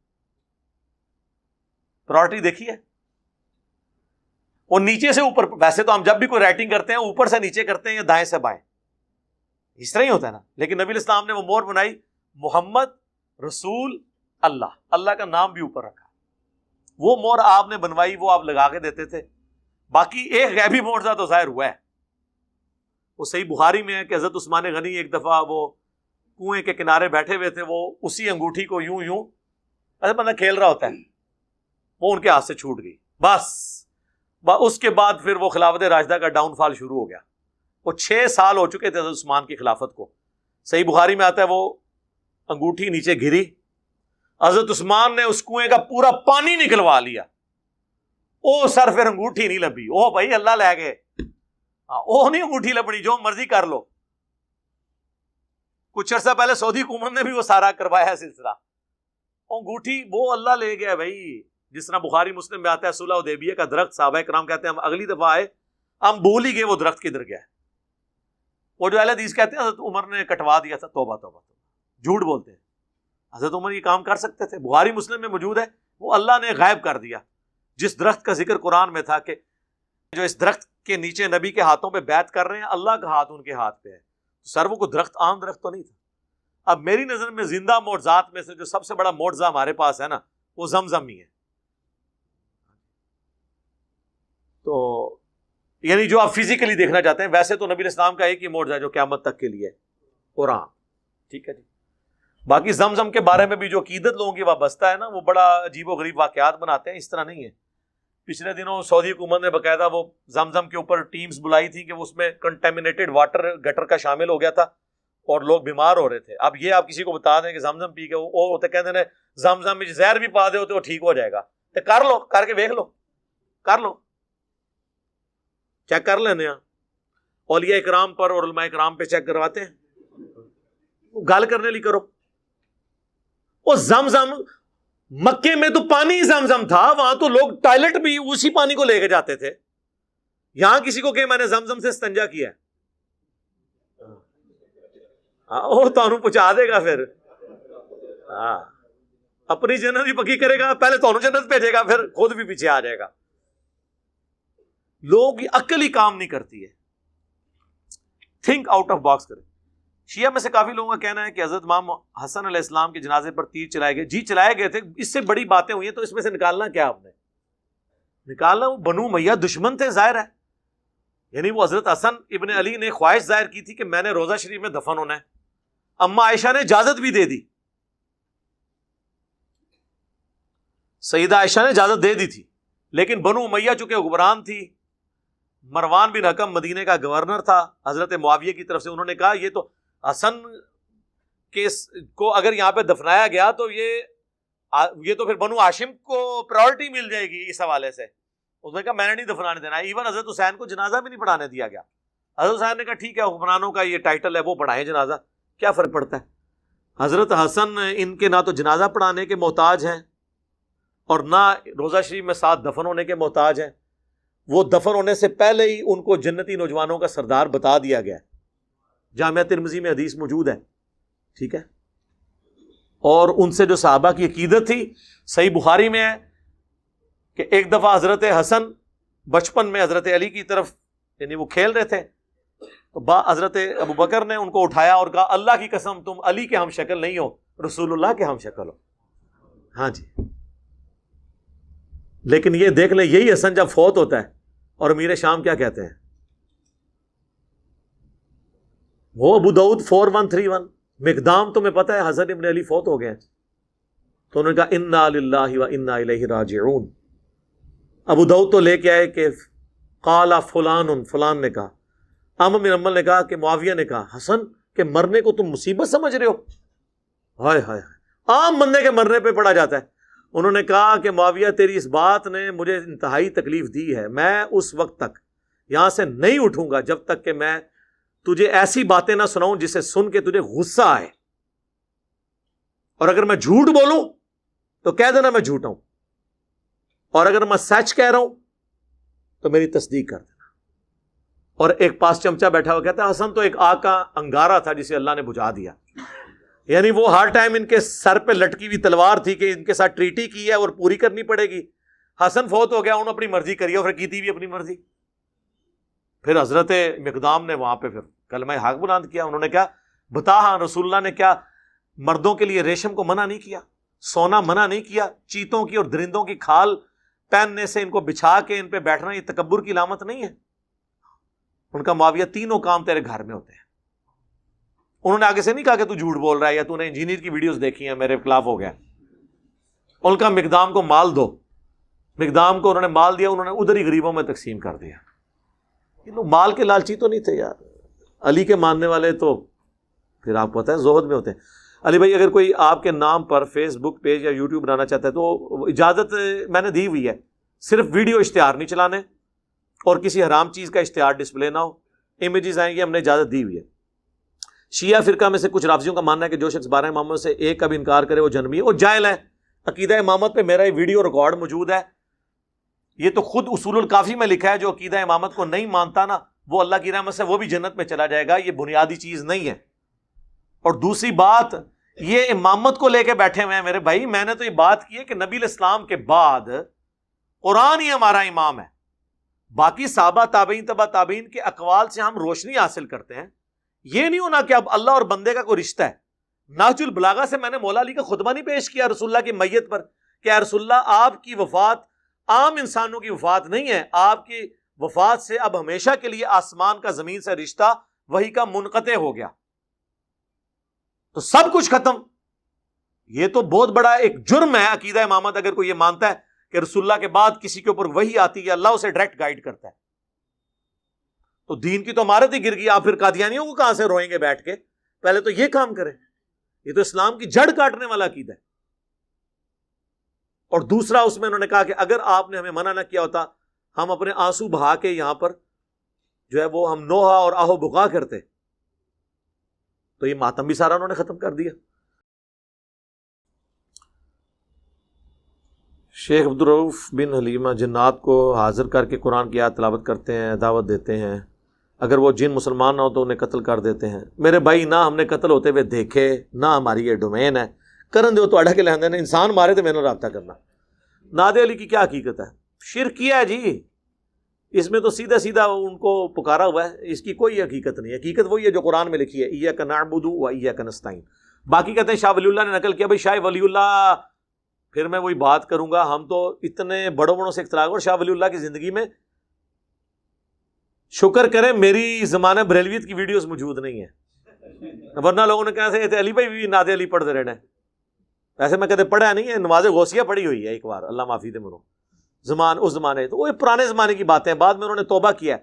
پرائورٹی دیکھیے، اور نیچے سے اوپر، ویسے تو ہم جب بھی کوئی رائٹنگ کرتے ہیں اوپر سے نیچے کرتے ہیں یا دائیں سے بائیں، اس طرح ہی ہوتا ہے نا، لیکن نبی علیہ السلام نے وہ مہر بنائی محمد رسول اللہ، اللہ کا نام بھی اوپر رکھا، وہ مہر آپ نے بنوائی، وہ آپ لگا کے دیتے تھے۔ باقی ایک غیبی معجزہ تو ظاہر ہوا ہے، وہ صحیح بخاری میں ہے کہ حضرت عثمان غنی ایک دفعہ وہ کنویں کے کنارے بیٹھے ہوئے تھے، وہ اسی انگوٹھی کو یوں ایسے بندہ کھیل رہا ہوتا ہے، وہ ان کے ہاتھ سے چھوٹ گئی، بس اس کے بعد پھر وہ خلافت راشدہ کا ڈاؤن فال شروع ہو گیا۔ وہ 6 سال ہو چکے تھے حضرت عثمان کی خلافت کو، صحیح بخاری میں آتا ہے وہ انگوٹھی نیچے گری، حضرت عثمان نے اس کنویں کا پورا پانی نکلوا لیا، او سر پھر انگوٹھی نہیں لبھی، او بھائی اللہ لے گئے، او نہیں انگوٹھی لبنی، جو مرضی کر لو۔ کچھ عرصہ پہلے سعودی حکومت نے بھی وہ سارا کروایا سلسلہ، انگوٹھی وہ اللہ لے گیا بھائی۔ جس طرح بخاری مسلم میں آتا ہے صلح حدیبیہ کا درخت، صحابہ کرام کہتے ہیں ہم اگلی دفعہ آئے ہم بھول ہی گئے وہ درخت کدھر گیا ہے، وہ جو اہل حدیث کہتے ہیں حضرت عمر نے کٹوا دیا تھا، توبہ توبہ، جھوٹ بولتے ہیں، حضرت عمر یہ کام کر سکتے تھے، بخاری مسلم میں موجود ہے، وہ اللہ نے غائب کر دیا۔ جس درخت کا ذکر قرآن میں تھا کہ جو اس درخت کے نیچے نبی کے ہاتھوں پہ بیعت کر رہے ہیں، اللہ کا ہاتھ ان کے ہاتھ پہ ہے، سر وہ کوئی درخت عام درخت تو نہیں تھا۔ اب میری نظر میں زندہ معجزات میں سے جو سب سے بڑا معجزہ ہمارے پاس ہے نا وہ زمزم ہی ہے۔ تو یعنی جو آپ فزیکلی دیکھنا چاہتے ہیں، ویسے تو نبی علیہ السلام کا ایک ہی معجزہ ہے جو قیامت تک کے لیے ہے، قرآن، ٹھیک ہے جی۔ باقی زمزم کے بارے میں بھی جو عقیدت لوگوں کی وابستہ ہے نا وہ بڑا عجیب و غریب واقعات بناتے ہیں، اس طرح نہیں ہے۔ پچھلے دنوں سعودی حکومت نے باقاعدہ وہ زمزم کے اوپر ٹیمز بلائی تھی کہ وہ اس میں کنٹامینیٹڈ واٹر گٹر کا شامل ہو گیا تھا اور لوگ بیمار ہو رہے تھے۔ اب یہ آپ کسی کو بتا دیں کہ زمزم پی کے وہ ہوتے کہتے ہیں زمزم میں زہر بھی پا دے ہوتے وہ ٹھیک ہو جائے گا، تو کر لو، کر کے دیکھ لو، کر لو، چیک کر لینے ہیں۔ اولیاء اکرام پر اور علماء اکرام پہ چیک کرواتے ہیں، گل کرنے لی کرو. وہ زمزم مکے میں تو پانی زمزم تھا, وہاں تو لوگ ٹوائلٹ بھی اسی پانی کو لے کے جاتے تھے. یہاں کسی کو کہ میں نے زمزم سے استنجا کیا ہے, وہ تو پہنچا دے گا پھر. ہاں, اپنی جنت بھی پکی کرے گا, پہلے تو جنت بھیجے گا, پھر خود بھی پیچھے آ جائے گا. لوگوں کی عقل ہی کام نہیں کرتی ہے. تھنک آؤٹ آف باکس کرے. شیعہ میں سے کافی لوگوں کا کہنا ہے کہ حضرت امام حسن علیہ السلام کے جنازے پر تیر چلائے گئے. جی چلائے گئے تھے, اس سے بڑی باتیں ہوئی ہیں, تو اس میں سے نکالنا کیا آپ نے؟ نکالنا وہ بنو امیہ دشمن تھے ظاہر ہے. یعنی وہ حضرت حسن ابن علی نے خواہش ظاہر کی تھی کہ میں نے روضہ شریف میں دفن ہونا ہے. اما عائشہ نے اجازت بھی دے دی, سیدہ عائشہ نے اجازت دے دی تھی, لیکن بنو امیہ چونکہ حکمران تھی, مروان بن حکم مدینے کا گورنر تھا حضرت معاویہ کی طرف سے, انہوں نے کہا یہ تو حسن کو اگر یہاں پہ دفنایا گیا تو یہ تو پھر بنو ہاشم کو پرائورٹی مل جائے گی اس حوالے سے. اس نے کہا میں نے نہیں دفنانے دینا. ایون حضرت حسین کو جنازہ بھی نہیں پڑھانے دیا گیا. حضرت حسین نے کہا ٹھیک ہے, حکمرانوں کا یہ ٹائٹل ہے, وہ پڑھائیں جنازہ, کیا فرق پڑتا ہے. حضرت حسن ان کے نہ تو جنازہ پڑھانے کے محتاج ہیں اور نہ روضہ شریف میں ساتھ دفن ہونے کے محتاج ہیں. وہ دفن ہونے سے پہلے ہی ان کو جنتی نوجوانوں کا سردار بتا دیا گیا ہے. جامعہ ترمذی میں حدیث موجود ہے, ٹھیک ہے. اور ان سے جو صحابہ کی عقیدت تھی, صحیح بخاری میں ہے کہ ایک دفعہ حضرت حسن بچپن میں حضرت علی کی طرف, یعنی وہ کھیل رہے تھے, تو حضرت ابو بکر نے ان کو اٹھایا اور کہا اللہ کی قسم تم علی کے ہم شکل نہیں ہو, رسول اللہ کے ہم شکل ہو. ہاں جی. لیکن یہ دیکھ لیں, یہی حسن جب فوت ہوتا ہے, اور امیر شام کیا کہتے ہیں, وہ ابو داؤد 4131, مقدام تمہیں پتہ ہے حسن ابن علی فوت ہو گئے, تو انہوں نے کہا انا للہ و انا الیہ راجعون. ابو داؤد تو لے کے آئے کہ قال فلان نے کہا, امام بن حنبل نے کہا کہ معاویہ نے کہا حسن کے مرنے کو تم مصیبت سمجھ رہے ہو. ہائے ہائے, عام بندے کے مرنے پہ پڑا جاتا ہے. انہوں نے کہا کہ معاویہ تیری اس بات نے مجھے انتہائی تکلیف دی ہے, میں اس وقت تک یہاں سے نہیں اٹھوں گا جب تک کہ میں تجھے ایسی باتیں نہ سناؤں جسے سن کے تجھے غصہ آئے, اور اگر میں جھوٹ بولوں تو کہہ دینا میں جھوٹا ہوں, اور اگر میں سچ کہہ رہا ہوں تو میری تصدیق کر دینا. اور ایک پاس چمچا بیٹھا ہوا کہتا ہے حسن تو ایک آگ کا انگارہ تھا جسے اللہ نے بجھا دیا. یعنی وہ ہر ٹائم ان کے سر پہ لٹکی ہوئی تلوار تھی کہ ان کے ساتھ ٹریٹی کی ہے اور پوری کرنی پڑے گی. حسن فوت ہو گیا, انہوں نے اپنی مرضی کری, اور پھر کی تھی بھی اپنی مرضی. پھر حضرت مقدام نے وہاں پہ پھر کلمہ حق بلند کیا. انہوں نے کہا بتا, ہاں رسول اللہ نے کیا مردوں کے لیے ریشم کو منع نہیں کیا, سونا منع نہیں کیا, چیتوں کی اور درندوں کی کھال پہننے سے ان کو بچھا کے ان پہ بیٹھنا یہ تکبر کی علامت نہیں ہے. ان کا معاویہ تینوں کام تیرے گھر میں ہوتے ہیں. انہوں نے آگے سے نہیں کہا کہ تو جھوٹ بول رہا ہے یا تو نے انجینئر کی ویڈیوز دیکھی ہیں میرے خلاف ہو گیا. ان کا مقدام کو مال دو, مقدام کو انہوں نے مال دیا, انہوں نے ادھر ہی غریبوں میں تقسیم کر دیا. یہ لوگ مال کے لالچی تو نہیں تھے یار. علی کے ماننے والے تو پھر آپ کو پتہ ہے زہد میں ہوتے ہیں. علی بھائی اگر کوئی آپ کے نام پر فیس بک پیج یا یوٹیوب بنانا چاہتا ہے تو اجازت میں نے دی ہوئی ہے, صرف ویڈیو اشتہار نہیں چلانے اور کسی حرام چیز کا اشتہار ڈسپلے نہ ہو. امیجز آئیں گے, ہم نے اجازت دی ہوئی ہے. شیعہ فرقہ میں سے کچھ رافضیوں کا ماننا ہے کہ جو شخص 12 اماموں سے ایک کا بھی انکار کرے وہ جہنمی ہے. وہ جاہل ہے. عقیدہ امامت پہ میرا یہ ویڈیو ریکارڈ موجود ہے, یہ تو خود اصول الکافی میں لکھا ہے. جو عقیدہ امامت کو نہیں مانتا نا, وہ اللہ کی رحمت سے وہ بھی جنت میں چلا جائے گا. یہ بنیادی چیز نہیں ہے. اور دوسری بات, یہ امامت کو لے کے بیٹھے ہوئے ہیں میرے بھائی. میں نے تو یہ بات کی ہے کہ نبی علیہ السلام کے بعد قرآن ہی ہمارا امام ہے. باقی صحابہ تابعین تبع تابعین کے اقوال سے ہم روشنی حاصل کرتے ہیں. یہ نہیں ہونا کہ اب اللہ اور بندے کا کوئی رشتہ ہے. نہج البلاغہ سے میں نے مولا علی کا خطبہ نہیں پیش کیا رسول اللہ کی میت پر کہ اے رسول اللہ آپ کی وفات عام انسانوں کی وفات نہیں ہے, آپ کی وفات سے اب ہمیشہ کے لیے آسمان کا زمین سے رشتہ وہی کا منقطع ہو گیا, تو سب کچھ ختم. یہ تو بہت بڑا ایک جرم ہے عقیدہ امامت اگر کوئی یہ مانتا ہے کہ رسول اللہ کے بعد کسی کے اوپر وحی آتی ہے, اللہ اسے ڈائریکٹ گائیڈ کرتا ہے. تو دین کی تو عمارت ہی گر گئی. آپ پھر قادیانیوں کو کہاں سے روئیں گے بیٹھ کے؟ پہلے تو یہ کام کریں. یہ تو اسلام کی جڑ کاٹنے والا عقیدہ ہے. اور دوسرا اس میں انہوں نے کہا کہ اگر آپ نے ہمیں منع نہ کیا ہوتا, ہم اپنے آنسو بہا کے یہاں پر جو ہے وہ ہم نوحہ اور آہو بکا کرتے. تو یہ ماتم بھی سارا انہوں نے ختم کر دیا. شیخ عبدالرؤف بن حلیمہ جنات کو حاضر کر کے قرآن کی آیت تلاوت کرتے ہیں, دعوت دیتے ہیں, اگر وہ جن مسلمان نہ ہو تو انہیں قتل کر دیتے ہیں. میرے بھائی نہ ہم نے قتل ہوتے ہوئے دیکھے, نہ ہماری یہ ڈومین ہے. کرن دو تو اڑا کے لہندے نے انسان مارے تو میں نے رابطہ کرنا. نادے علی کی کیا حقیقت ہے؟ شرک کیا ہے جی, اس میں تو سیدھا سیدھا ان کو پکارا ہوا ہے, اس کی کوئی حقیقت نہیں. حقیقت وہی ہے جو قرآن میں لکھی ہے, ایاک نعبد و ایاک نستعین. باقی کہتے ہیں شاہ ولی اللہ نے نقل کیا, بھائی شاہ ولی اللہ, پھر میں وہی بات کروں گا, ہم تو اتنے بڑوں بڑوں سے اختلاف, اور شاہ ولی اللہ کی زندگی میں شکر کریں میری زمانہ بریلویت کی ویڈیوز موجود نہیں ہیں, ورنہ لوگوں نے کہا تھے علی بھائی بھی ناد علی پڑھتے رہنا ہے. ایسے میں کہتے پڑھا نہیں ہے, نماز غوثیہ پڑھی ہوئی ہے ایک بار, اللہ معافی دے منو, اس زمانے, تو وہ پرانے زمانے کی باتیں ہیں. بعد میں انہوں نے توبہ کیا ہے.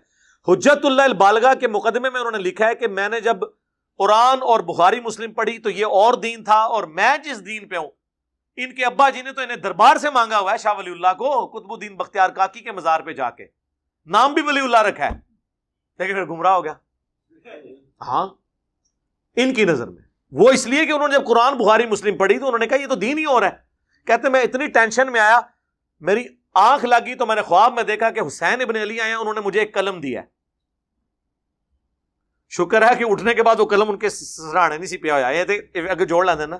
حجت اللہ البالغہ کے مقدمے میں انہوں نے لکھا ہے کہ میں نے جب قرآن اور بخاری مسلم پڑھی تو یہ اور دین تھا, اور میں جس دین پہ ہوں, ان کے ابا جی نے تو انہیں دربار سے مانگا ہوا ہے شاہ ولی اللہ کو, قطب الدین بختیار کاکی کے مزار پہ جا کے, نام بھی ولی اللہ رکھا ہے, لیکن پھر گمراہ ہو گیا. ہاں ان کی نظر میں وہ اس لیے کہ انہوں نے جب قرآن بخاری مسلم پڑھی تو انہوں نے کہا یہ تو دین ہی اور ہے. کہتے میں اتنی ٹینشن میں آیا, میری آنکھ لگی تو میں نے خواب میں دیکھا کہ حسین ابن علی آئے, انہوں نے مجھے ایک قلم دیا ہے. شکر ہے کہ اٹھنے کے بعد وہ قلم ان کے سرانے نہیں سی پیا ہوا, یہ اگر جوڑ لینا نا,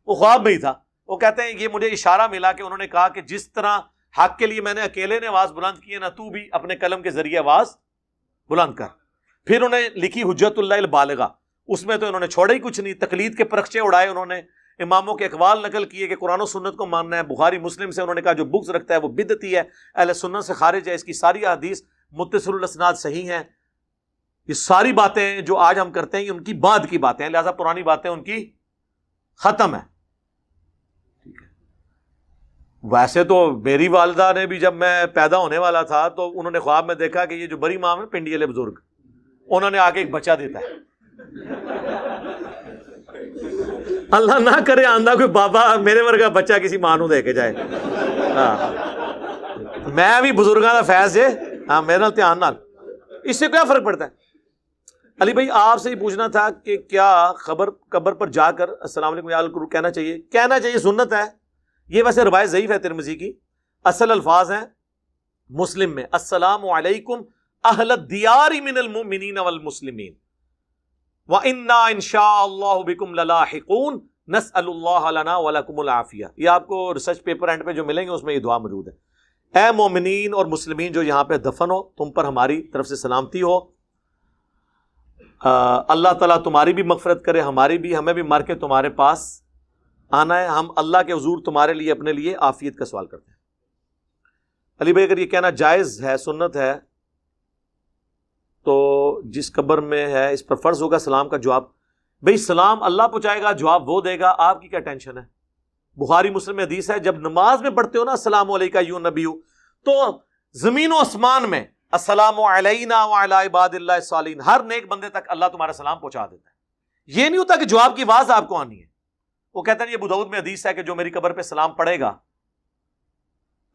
وہ خواب میں ہی تھا. وہ کہتے ہیں یہ مجھے اشارہ ملا کہ انہوں نے کہا کہ جس طرح حق کے لیے میں نے اکیلے نے آواز بلند کی ہے نا, تو بھی اپنے قلم کے ذریعے آواز بلند کر. پھر انہوں نے لکھی حجت اللہ البالغہ, اس میں تو انہوں نے چھوڑا ہی کچھ نہیں, تقلید کے پرخچے اڑائے انہوں نے, اماموں کے اقوال نقل کیے کہ قرآن و سنت کو ماننا ہے. بخاری مسلم سے انہوں نے کہا جو بغض رکھتا ہے وہ بدعتی ہے, اہل سنت سے خارج ہے, اس کی ساری احادیث متصل الاسناد صحیح ہیں. یہ ساری باتیں جو آج ہم کرتے ہیں یہ ان کی بعد کی باتیں ہیں, لہذا پرانی باتیں ان کی ختم ہے. ویسے تو میری والدہ نے بھی جب میں پیدا ہونے والا تھا تو انہوں نے خواب میں دیکھا کہ یہ جو بڑی ماں ہے پنڈی والے بزرگ, انہوں نے آگے ایک بچہ دیتا ہے. اللہ نہ کرے آندہ کوئی بابا میرے ورگا بچہ کسی ماں نو دے کے جائے. ہاں میں بھی بزرگاں دا فیض ہے, ہاں میرے نال دھیان نال, اس سے کیا فرق پڑتا ہے. علی بھائی آپ سے ہی پوچھنا تھا کہ کیا قبر پر جا کر السلام علیکم یا اللہ کہنا چاہیے؟ سنت ہے. یہ ویسے روایت ضعیف ہے ترمذی کی, اصل الفاظ ہیں مسلم میں, السلام علیکم اہل الدیار من المؤمنین والمسلمین وَإِنَّا إِن شَاءَ اللَّهُ بِكُمْ لَلَاحِقُونَ نَسْأَلُ اللَّهَ لَنَا وَلَكُمُ الْعَافِيَةَ. یہ آپ کو ریسرچ پیپر اینڈ پہ جو ملیں گے اس میں یہ دعا موجود ہے. اے مومنین اور مسلمین جو یہاں پہ دفن ہو, تم پر ہماری طرف سے سلامتی ہو, اللہ تعالیٰ تمہاری بھی مغفرت کرے, ہماری بھی, ہمیں بھی مر کے تمہارے پاس آنا ہے, ہم اللہ کے حضور تمہارے لیے اپنے لیے عافیت کا سوال کرتے ہیں. علی بھائی اگر یہ کہنا جائز ہے, سنت ہے, تو جس قبر میں ہے اس پر فرض ہوگا سلام کا جواب. بھئی سلام اللہ پہنچائے گا, جواب وہ دے گا, آپ کی کیا ٹینشن ہے. بخاری مسلم میں حدیث ہے, جب نماز میں پڑھتے ہو نا السلام علیکہ ایھا النبی, تو زمین و آسمان میں السلام علینا وعلی عباد اللہ الصالحین, ہر نیک بندے تک اللہ تمہارا سلام پہنچا دیتا ہے. یہ نہیں ہوتا کہ جواب کی آواز آپ کو آنی ہے. وہ کہتے ہیں یہ ابو داؤد میں حدیث ہے کہ جو میری قبر پہ سلام پڑھے گا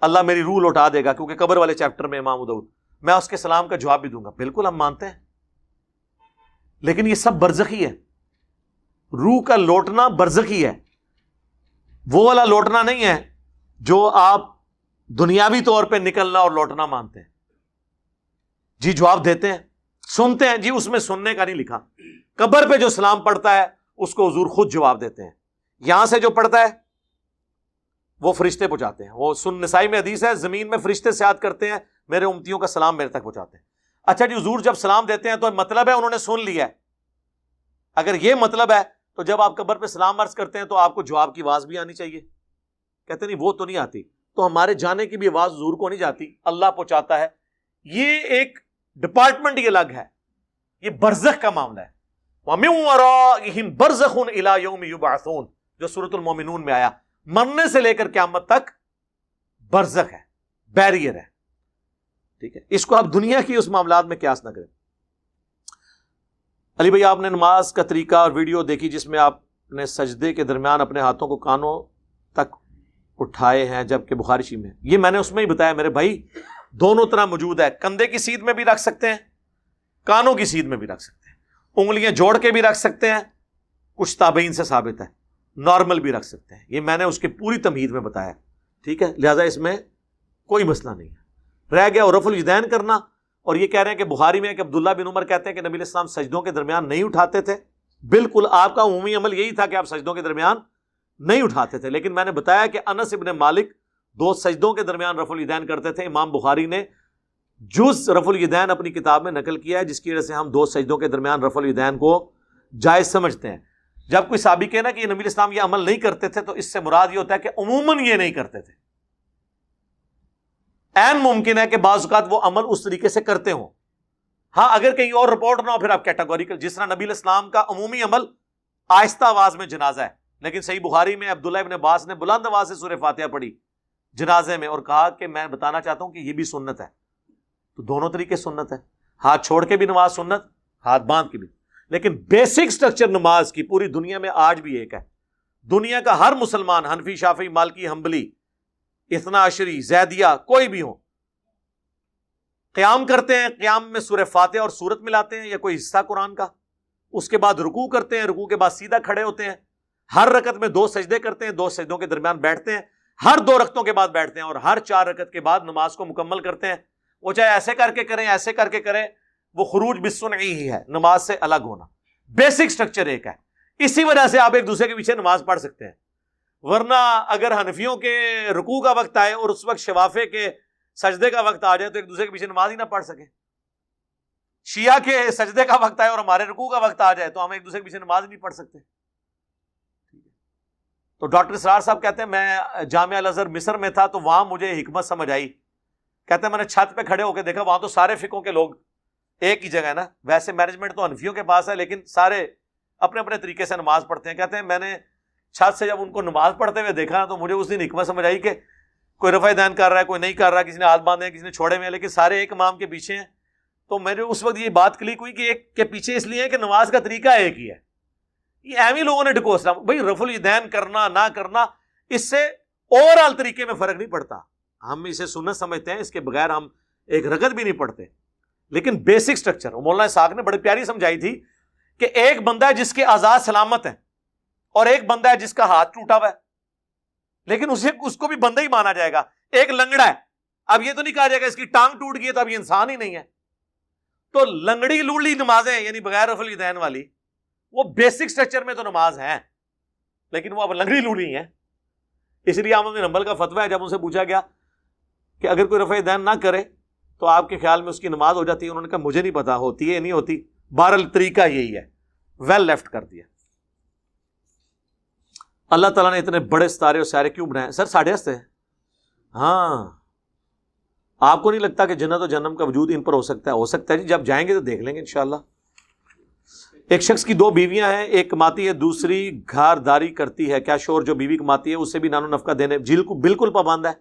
اللہ میری روح لوٹا دے گا, کیونکہ قبر والے چیپٹر میں امام ابو داؤد, میں اس کے سلام کا جواب بھی دوں گا. بالکل ہم مانتے ہیں, لیکن یہ سب برزخی ہے. روح کا لوٹنا برزخی ہے, وہ والا لوٹنا نہیں ہے جو آپ دنیاوی طور پہ نکلنا اور لوٹنا مانتے ہیں. جی جواب دیتے ہیں, سنتے ہیں, جی اس میں سننے کا نہیں لکھا. قبر پہ جو سلام پڑھتا ہے اس کو حضور خود جواب دیتے ہیں. یہاں سے جو پڑھتا ہے وہ فرشتے پہنچاتے ہیں. وہ سن نسائی میں حدیث ہے, زمین میں فرشتے سیاحت کرتے ہیں, میرے امتیوں کا سلام میرے تک پہنچاتے ہیں. اچھا جی حضور جب سلام دیتے ہیں تو مطلب ہے انہوں نے سن لیا ہے. اگر یہ مطلب ہے تو جب آپ قبر پہ سلام عرض کرتے ہیں تو آپ کو جواب کی آواز بھی آنی چاہیے. کہتے نہیں وہ تو نہیں آتی, تو ہمارے جانے کی بھی آواز حضور کو نہیں جاتی, اللہ پہنچاتا ہے. یہ ایک ڈپارٹمنٹ یہ الگ ہے, یہ برزخ کا معاملہ ہے. وَمِن وَرَائِهِمْ بَرْزَخٌ إِلَى يَوْمِ يُبْعَثُونَ, جو سورۃ المومنون میں آیا. مرنے سے لے کر قیامت تک برزخ ہے, بیریئر ہے. ٹھیک ہے, اس کو آپ دنیا کی اس معاملات میں قیاس نہ کریں. علی بھائی آپ نے نماز کا طریقہ اور ویڈیو دیکھی جس میں آپ نے سجدے کے درمیان اپنے ہاتھوں کو کانوں تک اٹھائے ہیں, جبکہ بخاری شریف میں یہ میں نے اس میں ہی بتایا میرے بھائی, دونوں طرح موجود ہے. کندھے کی سیدھ میں بھی رکھ سکتے ہیں, کانوں کی سیدھ میں بھی رکھ سکتے ہیں, انگلیاں جوڑ کے بھی رکھ سکتے ہیں, کچھ تابعین سے ثابت ہے، نارمل بھی رکھ سکتے ہیں، یہ میں نے اس کی پوری تمہید میں بتایا، ٹھیک ہے، لہذا اس میں کوئی مسئلہ نہیں ہے۔ رہ گیا اور رفع الیدین کرنا، اور یہ کہہ رہے ہیں کہ بخاری میں کہ عبداللہ بن عمر کہتے ہیں کہ نبی علیہ السلام سجدوں کے درمیان نہیں اٹھاتے تھے، بالکل آپ کا عمومی عمل یہی تھا کہ آپ سجدوں کے درمیان نہیں اٹھاتے تھے، لیکن میں نے بتایا کہ انس ابن مالک 2 سجدوں کے درمیان رفع الیدین کرتے تھے۔ امام بخاری نے جز رفع الیدین اپنی کتاب میں نقل کیا ہے، جس کی وجہ سے ہم 2 سجدوں کے درمیان رفع الیدین کو جائز سمجھتے ہیں۔ جب کوئی صحابی کہے نا کہ یہ نبی علیہ السلام یہ عمل نہیں کرتے تھے، تو اس سے مراد یہ ہوتا ہے کہ عموماً یہ نہیں کرتے تھے، عین ممکن ہے کہ بعض اوقات وہ عمل اس طریقے سے کرتے ہوں، ہاں اگر کہیں اور رپورٹ نہ ہو پھر آپ کیٹاگوریکل، جس طرح نبی علیہ السلام کا عمومی عمل آہستہ آواز میں جنازہ ہے، لیکن صحیح بخاری میں عبداللہ ابن عباس نے بلند آواز سے سورہ فاتحہ پڑھی جنازے میں اور کہا کہ میں بتانا چاہتا ہوں کہ یہ بھی سنت ہے، تو دونوں طریقے سنت ہے، ہاتھ چھوڑ کے بھی نماز سنت، ہاتھ باندھ کے بھی، لیکن بیسک سٹرکچر نماز کی پوری دنیا میں آج بھی ایک ہے۔ دنیا کا ہر مسلمان، حنفی، شافعی، مالکی، حنبلی، اثنا عشری، زیدیہ، کوئی بھی ہو، قیام کرتے ہیں، قیام میں سورہ فاتحہ اور سورت ملاتے ہیں یا کوئی حصہ قرآن کا، اس کے بعد رکوع کرتے ہیں، رکوع کے بعد سیدھا کھڑے ہوتے ہیں، ہر رکعت میں 2 سجدے کرتے ہیں، 2 سجدوں کے درمیان بیٹھتے ہیں، ہر 2 رکعتوں کے بعد بیٹھتے ہیں، اور ہر 4 رکعت کے بعد نماز کو مکمل کرتے ہیں۔ وہ چاہے ایسے کر کے کریں، ایسے کر کے کریں، وہ خروج بالسنعی ہی ہے، نماز سے الگ ہونا۔ بیسک سٹرکچر ایک ہے، اسی وجہ سے آپ ایک دوسرے کے پیچھے نماز پڑھ سکتے ہیں، ورنہ اگر حنفیوں کے رکوع کا وقت آئے اور اس وقت شوافے کے سجدے کا وقت آ جائے تو ایک دوسرے کے پیچھے نماز ہی نہ پڑھ سکیں، شیعہ کے سجدے کا وقت آئے اور ہمارے رکوع کا وقت آ جائے تو ہم ایک دوسرے کے پیچھے نماز نہیں پڑھ سکتے۔ تو ڈاکٹر اسرار صاحب کہتے ہیں میں جامعہ الازہر مصر میں تھا تو وہاں مجھے حکمت سمجھ آئی، کہتے ہیں میں نے چھت پہ کھڑے ہو کے دیکھا، وہاں تو سارے فقہوں کے لوگ ایک ہی جگہ ہے نا، ویسے مینجمنٹ تو حنفیوں کے پاس ہے لیکن سارے اپنے اپنے طریقے سے نماز پڑھتے ہیں۔ کہتے ہیں میں نے چھت سے جب ان کو نماز پڑھتے ہوئے دیکھا تو مجھے اس دن حکمت سمجھ آئی کہ کوئی رفع دین کر رہا ہے، کوئی نہیں کر رہا، کسی نے ہاتھ باندھے ہیں، کسی نے چھوڑے ہوئے ہیں، لیکن سارے ایک امام کے پیچھے ہیں۔ تو میرے اس وقت یہ بات کلک ہوئی کہ ایک کے پیچھے اس لیے ہے کہ نماز کا طریقہ ایک ہی ہے۔ یہ اہم ہی لوگوں نے ڈکوسلا بھائی رفع الیدین کرنا نہ کرنا، اس سے اوور آل طریقے میں فرق نہیں پڑتا، ہم اسے سنت سمجھتے ہیں، اس کے بغیر ہم ایک رکعت بھی نہیں پڑھتے، لیکن بیسک سٹرکچر مولانا اسحاق نے بڑی پیاری سمجھائی تھی کہ ایک بندہ ہے جس کے اعضاء سلامت ہیں اور ایک بندہ ہے جس کا ہاتھ ٹوٹا ہوا ہے، لیکن اس کو بھی بندہ ہی مانا جائے گا۔ ایک لنگڑا ہے، اب یہ تو نہیں کہا جائے گا اس کی ٹانگ ٹوٹ گئی ہے تو اب یہ انسان ہی نہیں ہے۔ تو لنگڑی لوڑی نمازیں یعنی بغیر رفع الیدین والی، وہ بیسک سٹرکچر میں تو نماز ہے لیکن وہ اب لنگڑی لوڑی ہیں۔ اس لیے احمد بن حنبل کا فتویٰ ہے، جب ان سے پوچھا گیا کہ اگر کوئی رفع الیدین نہ کرے تو آپ کے خیال میں اس کی نماز ہو جاتی ہے، انہوں نے کہا مجھے نہیں پتا ہوتی ہے نہیں ہوتی، بہرحال طریقہ یہی ہے، ویل لیفٹ کر دیا۔ اللہ تعالیٰ نے اتنے بڑے ستارے اور سیارے کیوں بنائے؟ سر ساڑھے ہستے ہیں، ہاں آپ کو نہیں لگتا کہ جنت و جہنم کا وجود ان پر ہو سکتا ہے؟ ہو سکتا ہے جی، جب جائیں گے تو دیکھ لیں گے انشاءاللہ۔ ایک شخص کی 2 بیویاں ہیں، ایک کماتی ہے دوسری گھارداری کرتی ہے، کیا شوہر جو بیوی کماتی ہے اسے بھی نان و نفقہ دینے بالکل پابند ہے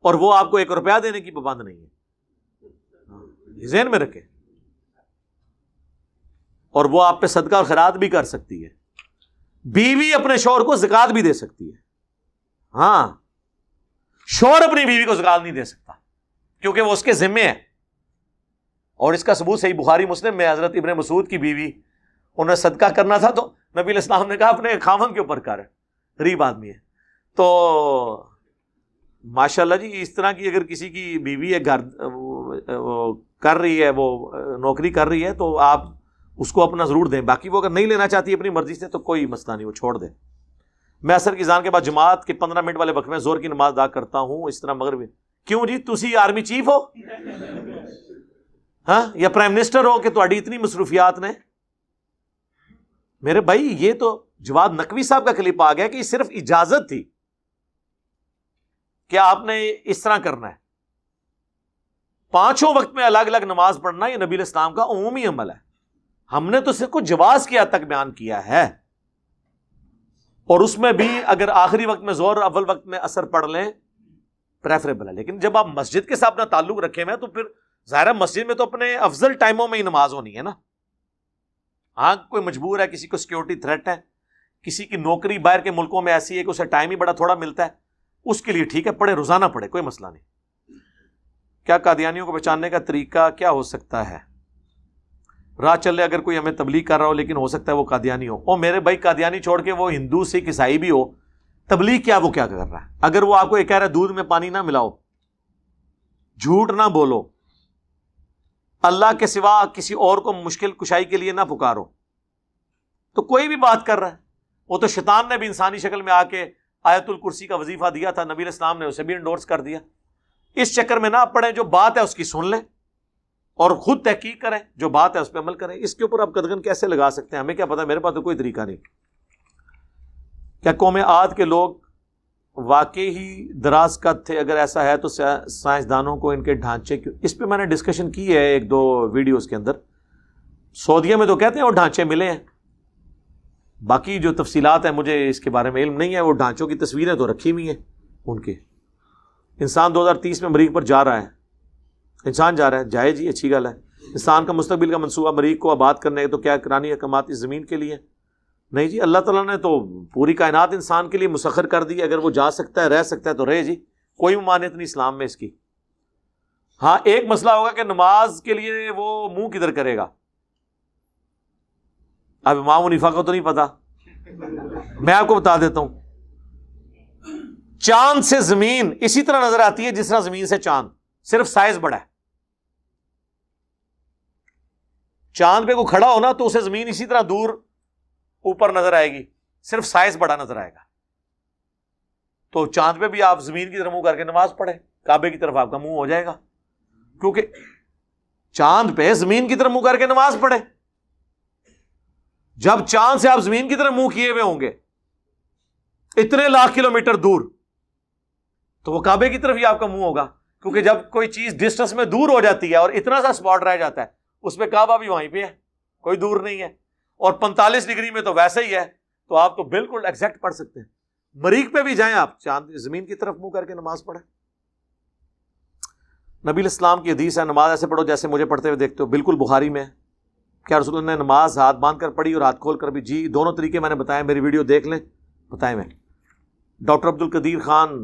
اور وہ آپ کو 1 روپیہ دینے کی پابند نہیں ہے، ذہن میں رکھیں، اور وہ آپ پہ صدقہ اور خیرات بھی کر سکتی ہے۔ بیوی اپنے شوہر کو زکات بھی دے سکتی ہے، ہاں شوہر اپنی بیوی کو زکات نہیں دے سکتا کیونکہ وہ اس کے ذمے ہے، اور اس کا ثبوت صحیح بخاری مسلم میں حضرت ابن مسعود کی بیوی، انہیں صدقہ کرنا تھا تو نبی علیہ السلام نے کہا اپنے خاوند کے اوپر کر، غریب آدمی ہے۔ تو ماشاءاللہ جی اس طرح کی اگر کسی کی بیوی ہے گھر کر رہی ہے، وہ نوکری کر رہی ہے تو آپ اس کو اپنا ضرور دیں، باقی وہ اگر نہیں لینا چاہتی اپنی مرضی سے تو کوئی مسئلہ نہیں، وہ چھوڑ دیں۔ میں عصر کی اذان کے بعد جماعت کے 15 منٹ والے وقت میں زور کی نماز ادا کرتا ہوں، اس طرح مغرب۔ کیوں جی تسی آرمی چیف ہو ہاں یا پرائم منسٹر ہو کہ تہاڈی اتنی مصروفیات نے؟ میرے بھائی یہ تو جواد نقوی صاحب کا کلپ آ گیا کہ یہ صرف اجازت تھی کہ آپ نے اس طرح کرنا ہے۔ 5 وقت میں الگ الگ نماز پڑھنا یہ نبی علیہ السلام کا عمومی عمل ہے، ہم نے تو صرف کچھ جواز کی حد تک بیان کیا ہے، اور اس میں بھی اگر آخری وقت میں ظہر اول وقت میں عصر پڑھ لیں پریفریبل ہے، لیکن جب آپ مسجد کے ساتھ اپنا تعلق رکھے ہوئے ہیں تو پھر ظاہر مسجد میں تو اپنے افضل ٹائموں میں ہی نماز ہونی ہے نا۔ ہاں کوئی مجبور ہے، کسی کو سیکیورٹی تھریٹ ہے، کسی کی نوکری باہر کے ملکوں میں ایسی ہے کہ اسے ٹائم ہی بڑا تھوڑا ملتا ہے، اس کے لیے ٹھیک ہے پڑھے، روزانہ پڑھے، کوئی مسئلہ نہیں۔ کیا قادیانیوں کو پہچاننے کا طریقہ کیا ہو سکتا ہے؟ راہ چلے اگر کوئی ہمیں تبلیغ کر رہا ہو لیکن ہو سکتا ہے وہ قادیانی ہو، اور میرے بھائی قادیانی چھوڑ کے وہ ہندو سکھ عیسائی بھی ہو، تبلیغ کیا وہ کیا کر رہا ہے؟ اگر وہ آپ کو یہ کہہ رہا ہے دودھ میں پانی نہ ملاؤ، جھوٹ نہ بولو، اللہ کے سوا کسی اور کو مشکل کشائی کے لیے نہ پکارو، تو کوئی بھی بات کر رہا ہے۔ وہ تو شیطان نے بھی انسانی شکل میں آ کے آیت الکرسی کا وظیفہ دیا تھا، نبی علیہ السلام نے اسے بھی انڈورس کر دیا۔ اس چکر میں نہ پڑیں، جو بات ہے اس کی سن لیں اور خود تحقیق کریں، جو بات ہے اس پہ عمل کریں۔ اس کے اوپر آپ قدغن کیسے لگا سکتے ہیں؟ ہمیں کیا پتہ، میرے پاس تو کوئی طریقہ نہیں۔ کیا قوم عاد کے لوگ واقعی ہی دراز قد تھے؟ اگر ایسا ہے تو سائنسدانوں کو ان کے ڈھانچے کیوں؟ اس پہ میں نے ڈسکشن کی ہے ایک دو ویڈیوز کے اندر۔ سعودیہ میں تو کہتے ہیں وہ ڈھانچے ملے ہیں، باقی جو تفصیلات ہیں مجھے اس کے بارے میں علم نہیں ہے۔ وہ ڈھانچوں کی تصویریں تو رکھی ہوئی ہیں ان کے۔ انسان 2030 میں مریخ پر جا رہا ہے، انسان جا رہا ہے، جائے جی، اچھی گل ہے۔ انسان کا مستقبل کا منصوبہ مریخ کو آباد کرنے ہے، تو کیا کرانی احکامات اس زمین کے لیے؟ نہیں جی، اللہ تعالیٰ نے تو پوری کائنات انسان کے لیے مسخر کر دی، اگر وہ جا سکتا ہے رہ سکتا ہے تو رہے جی، کوئی ممانعت نہیں اسلام میں اس کی۔ ہاں ایک مسئلہ ہوگا کہ نماز کے لیے وہ منہ کدھر کرے گا، اب امام حنیفہ کو تو نہیں پتا، میں آپ کو بتا دیتا ہوں۔ چاند سے زمین اسی طرح نظر آتی ہے جس طرح زمین سے چاند، صرف سائز بڑا ہے۔ چاند پہ کوئی کھڑا ہو نا تو اسے زمین اسی طرح دور اوپر نظر آئے گی، صرف سائز بڑا نظر آئے گا۔ تو چاند پہ بھی آپ زمین کی طرف منہ کر کے نماز پڑھیں، کعبے کی طرف آپ کا منہ ہو جائے گا، کیونکہ چاند پہ زمین کی طرف منہ کر کے نماز پڑھیں۔ جب چاند سے آپ زمین کی طرف منہ کیے ہوئے ہوں گے اتنے لاکھ کلومیٹر دور، تو وہ کعبے کی طرف ہی آپ کا منہ ہوگا، کیونکہ جب کوئی چیز ڈسٹنس میں دور ہو جاتی ہے اور اتنا سا اسپاٹ رہ جاتا ہے، اس پہ کعبہ بھی وہیں پہ ہے، کوئی دور نہیں ہے۔ اور 45 ڈگری میں تو ویسے ہی ہے، تو آپ تو بالکل ایگزیکٹ پڑھ سکتے ہیں۔ مریخ پہ بھی جائیں آپ، چاند زمین کی طرف منہ کر کے نماز پڑھیں۔ نبی علیہ السلام کی حدیث ہے، نماز ایسے پڑھو جیسے مجھے پڑھتے ہوئے دیکھتے ہو، بالکل بخاری میں ہے۔ کیا رسول اللہ نے نماز ہاتھ باندھ کر پڑھی اور ہاتھ کھول کر بھی؟ جی، دونوں طریقے میں نے بتائے، میری ویڈیو دیکھ لیں، بتائیں میں۔ ڈاکٹر عبد القدیر خان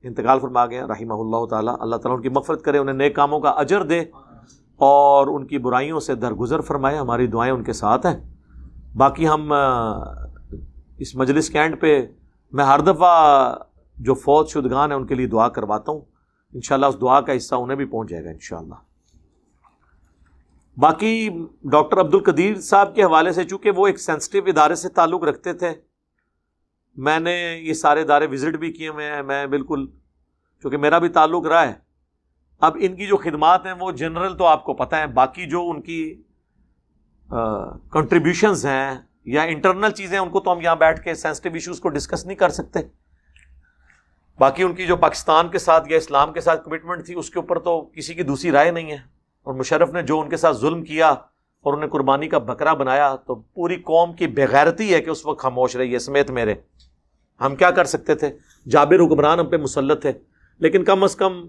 انتقال فرما گئے رحمہ اللہ تعالیٰ، اللہ تعالیٰ ان کی مغفرت کرے، انہیں نیک کاموں کا اجر دے اور ان کی برائیوں سے درگزر فرمائے۔ ہماری دعائیں ان کے ساتھ ہیں۔ باقی ہم اس مجلس کے اینڈ پہ میں ہر دفعہ جو فوت شدگان ہیں ان کے لیے دعا کرواتا ہوں، انشاءاللہ اس دعا کا حصہ انہیں بھی پہنچ جائے گا انشاءاللہ۔ باقی ڈاکٹر عبد القدیر صاحب کے حوالے سے، چونکہ وہ ایک سینسٹیو ادارے سے تعلق رکھتے تھے، میں نے یہ سارے ادارے وزٹ بھی کیے ہوئے ہیں، میں بالکل، چونکہ میرا بھی تعلق رہا ہے۔ اب ان کی جو خدمات ہیں وہ جنرل تو آپ کو پتہ ہیں، باقی جو ان کی کنٹریبیوشنز ہیں یا انٹرنل چیزیں، ان کو تو ہم یہاں بیٹھ کے سینسٹیو ایشوز کو ڈسکس نہیں کر سکتے۔ باقی ان کی جو پاکستان کے ساتھ یا اسلام کے ساتھ کمٹمنٹ تھی، اس کے اوپر تو کسی کی دوسری رائے نہیں ہے۔ اور مشرف نے جو ان کے ساتھ ظلم کیا اور انہیں قربانی کا بکرا بنایا، تو پوری قوم کی بےغیرتی ہے کہ اس وقت خاموش رہی ہے، سمیت میرے۔ ہم کیا کر سکتے تھے؟ جابر حکمران ہم پہ مسلط تھے، لیکن کم از کم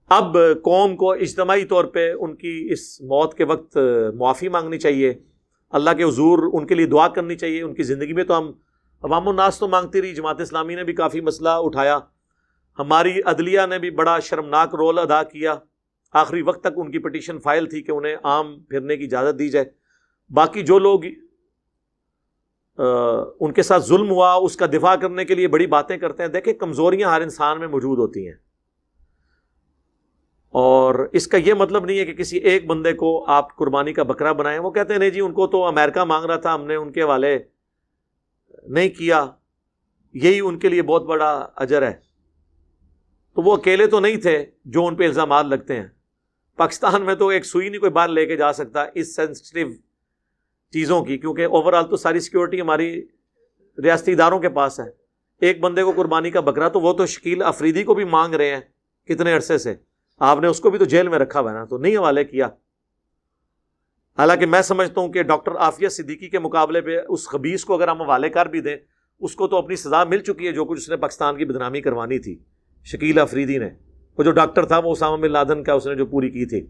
اب قوم کو اجتماعی طور پہ ان کی اس موت کے وقت معافی مانگنی چاہیے، اللہ کے حضور ان کے لیے دعا کرنی چاہیے۔ ان کی زندگی میں تو ہم عوام الناس تو مانگتی رہی، جماعت اسلامی نے بھی کافی مسئلہ اٹھایا، ہماری عدلیہ نے بھی بڑا شرمناک رول ادا کیا، آخری وقت تک ان کی پٹیشن فائل تھی کہ انہیں عام پھرنے کی اجازت دی جائے۔ باقی جو لوگ ان کے ساتھ ظلم ہوا اس کا دفاع کرنے کے لیے بڑی باتیں کرتے ہیں، دیکھیں کمزوریاں ہر انسان میں موجود ہوتی ہیں، اور اس کا یہ مطلب نہیں ہے کہ کسی ایک بندے کو آپ قربانی کا بکرا بنائیں۔ وہ کہتے ہیں نہیں جی، ان کو تو امریکہ مانگ رہا تھا، ہم نے ان کے حوالے نہیں کیا، یہی ان کے لیے بہت بڑا اجر ہے۔ تو وہ اکیلے تو نہیں تھے جو ان پہ الزامات لگتے ہیں۔ پاکستان میں تو ایک سوئی نہیں کوئی باہر لے کے جا سکتا اس سینسٹیو چیزوں کی، کیونکہ اوور آل تو ساری سیکیورٹی ہماری ریاستی اداروں کے پاس ہے۔ ایک بندے کو قربانی کا بکرا، تو وہ تو شکیل افریدی کو بھی مانگ رہے ہیں کتنے عرصے سے، آپ نے اس کو بھی تو جیل میں رکھا ہوا ہے نا، تو نہیں حوالے کیا۔ حالانکہ میں سمجھتا ہوں کہ ڈاکٹر عافیہ صدیقی کے مقابلے پہ اس خبیث کو اگر ہم حوالے کر بھی دیں، اس کو تو اپنی سزا مل چکی ہے، جو کچھ اس نے پاکستان کی بدنامی کروانی تھی شکیل افریدی نے۔ وہ جو ڈاکٹر تھا وہ اسامہ بن لادن کا اس نے جو پوری کی تھی،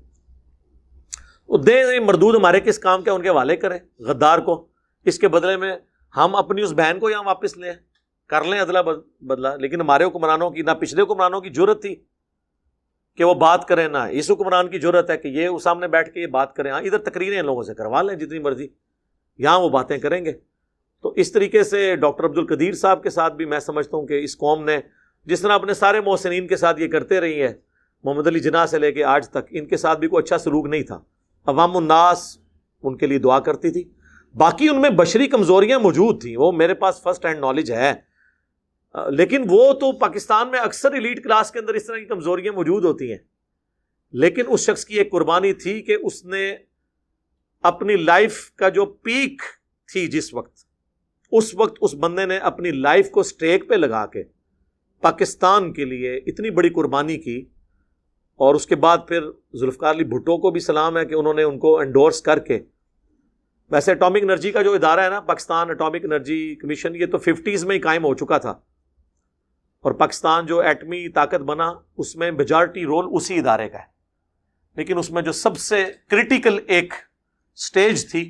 وہ دیں مردود ہمارے کس کام کے، ان کے حوالے کریں غدار کو، اس کے بدلے میں ہم اپنی اس بہن کو یہاں واپس لیں، کر لیں ادلا بدلا۔ لیکن ہمارے حکمرانوں کی، نہ پچھلے حکمرانوں کی جرت تھی کہ وہ بات کریں نہ اس حکمران کی جرت ہے کہ یہ وہ سامنے بیٹھ کے یہ بات کریں. ہاں ادھر تقریریں لوگوں سے کروا لیں جتنی مرضی, یہاں وہ باتیں کریں گے. تو اس طریقے سے ڈاکٹر عبد القدیر صاحب کے ساتھ بھی میں سمجھتا ہوں کہ اس قوم نے جس طرح اپنے سارے محسنین کے ساتھ یہ کرتے رہی ہے, محمد علی جناح سے لے کے آج تک, ان کے ساتھ بھی کوئی اچھا سلوک نہیں تھا. عوام الناس ان کے لیے دعا کرتی تھی. باقی ان میں بشری کمزوریاں موجود تھیں, وہ میرے پاس فرسٹ ہینڈ نالج ہے, لیکن وہ تو پاکستان میں اکثر ایلیٹ کلاس کے اندر اس طرح کی کمزوریاں موجود ہوتی ہیں. لیکن اس شخص کی ایک قربانی تھی کہ اس نے اپنی لائف کا جو پیک تھی جس وقت, اس وقت اس بندے نے اپنی لائف کو سٹیک پہ لگا کے پاکستان کے لیے اتنی بڑی قربانی کی. اور اس کے بعد پھر ذوالفقار علی بھٹو کو بھی سلام ہے کہ انہوں نے ان کو انڈورس کر کے, ویسے اٹامک انرجی کا جو ادارہ ہے نا پاکستان اٹامک انرجی کمیشن, یہ تو 50s میں ہی قائم ہو چکا تھا, اور پاکستان جو ایٹمی طاقت بنا اس میں میجارٹی رول اسی ادارے کا ہے. لیکن اس میں جو سب سے کرٹیکل ایک سٹیج تھی,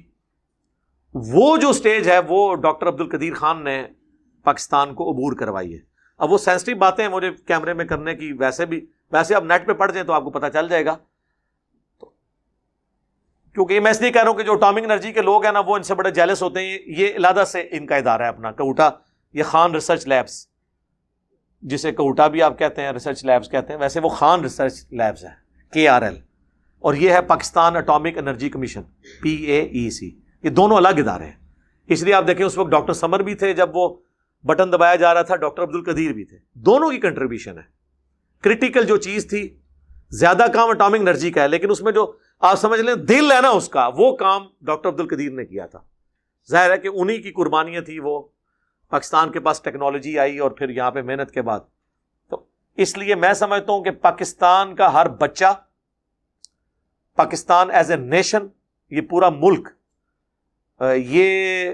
وہ جو سٹیج ہے وہ ڈاکٹر عبد القدیر خان نے پاکستان کو عبور کروائی ہے. اب وہ سینسٹیو باتیں ہیں مجھے کیمرے میں کرنے کی, ویسے اب نیٹ پہ پڑھ جائیں تو آپ کو پتہ چل جائے گا. کیونکہ میں اس لیے کہہ رہا ہوں کہ جو اٹامک انرجی کے لوگ ہیں نا وہ ان سے بڑے جیلس ہوتے ہیں. یہ علیحدہ سے ان کا ادارہ ہے اپنا کوٹا, یہ خان ریسرچ لیبس, جسے کوٹا بھی آپ کہتے ہیں, ریسرچ لیبس کہتے ہیں, ویسے وہ خان ریسرچ لیبس ہے KRL, اور یہ ہے Pakistan atomic energy commission PAEC. یہ دونوں الگ ادارے ہیں. اس لیے آپ دیکھیں اس وقت ڈاکٹر سمر بھی تھے جب وہ بٹن دبایا جا رہا تھا, ڈاکٹر عبد القدیر بھی تھے. دونوں کی کنٹریبیوشن ہے. کرٹیکل جو چیز تھی, زیادہ کام اٹامک انرجی کا ہے, لیکن اس میں جو آپ سمجھ لیں دل ہے نا اس کا, وہ کام ڈاکٹر عبد القدیر نے کیا تھا. ظاہر ہے کہ انہی کی قربانیاں تھی, وہ پاکستان کے پاس ٹیکنالوجی آئی اور پھر یہاں پہ محنت کے بعد. تو اس لیے میں سمجھتا ہوں کہ پاکستان کا ہر بچہ, پاکستان ایز اے نیشن, یہ پورا ملک, یہ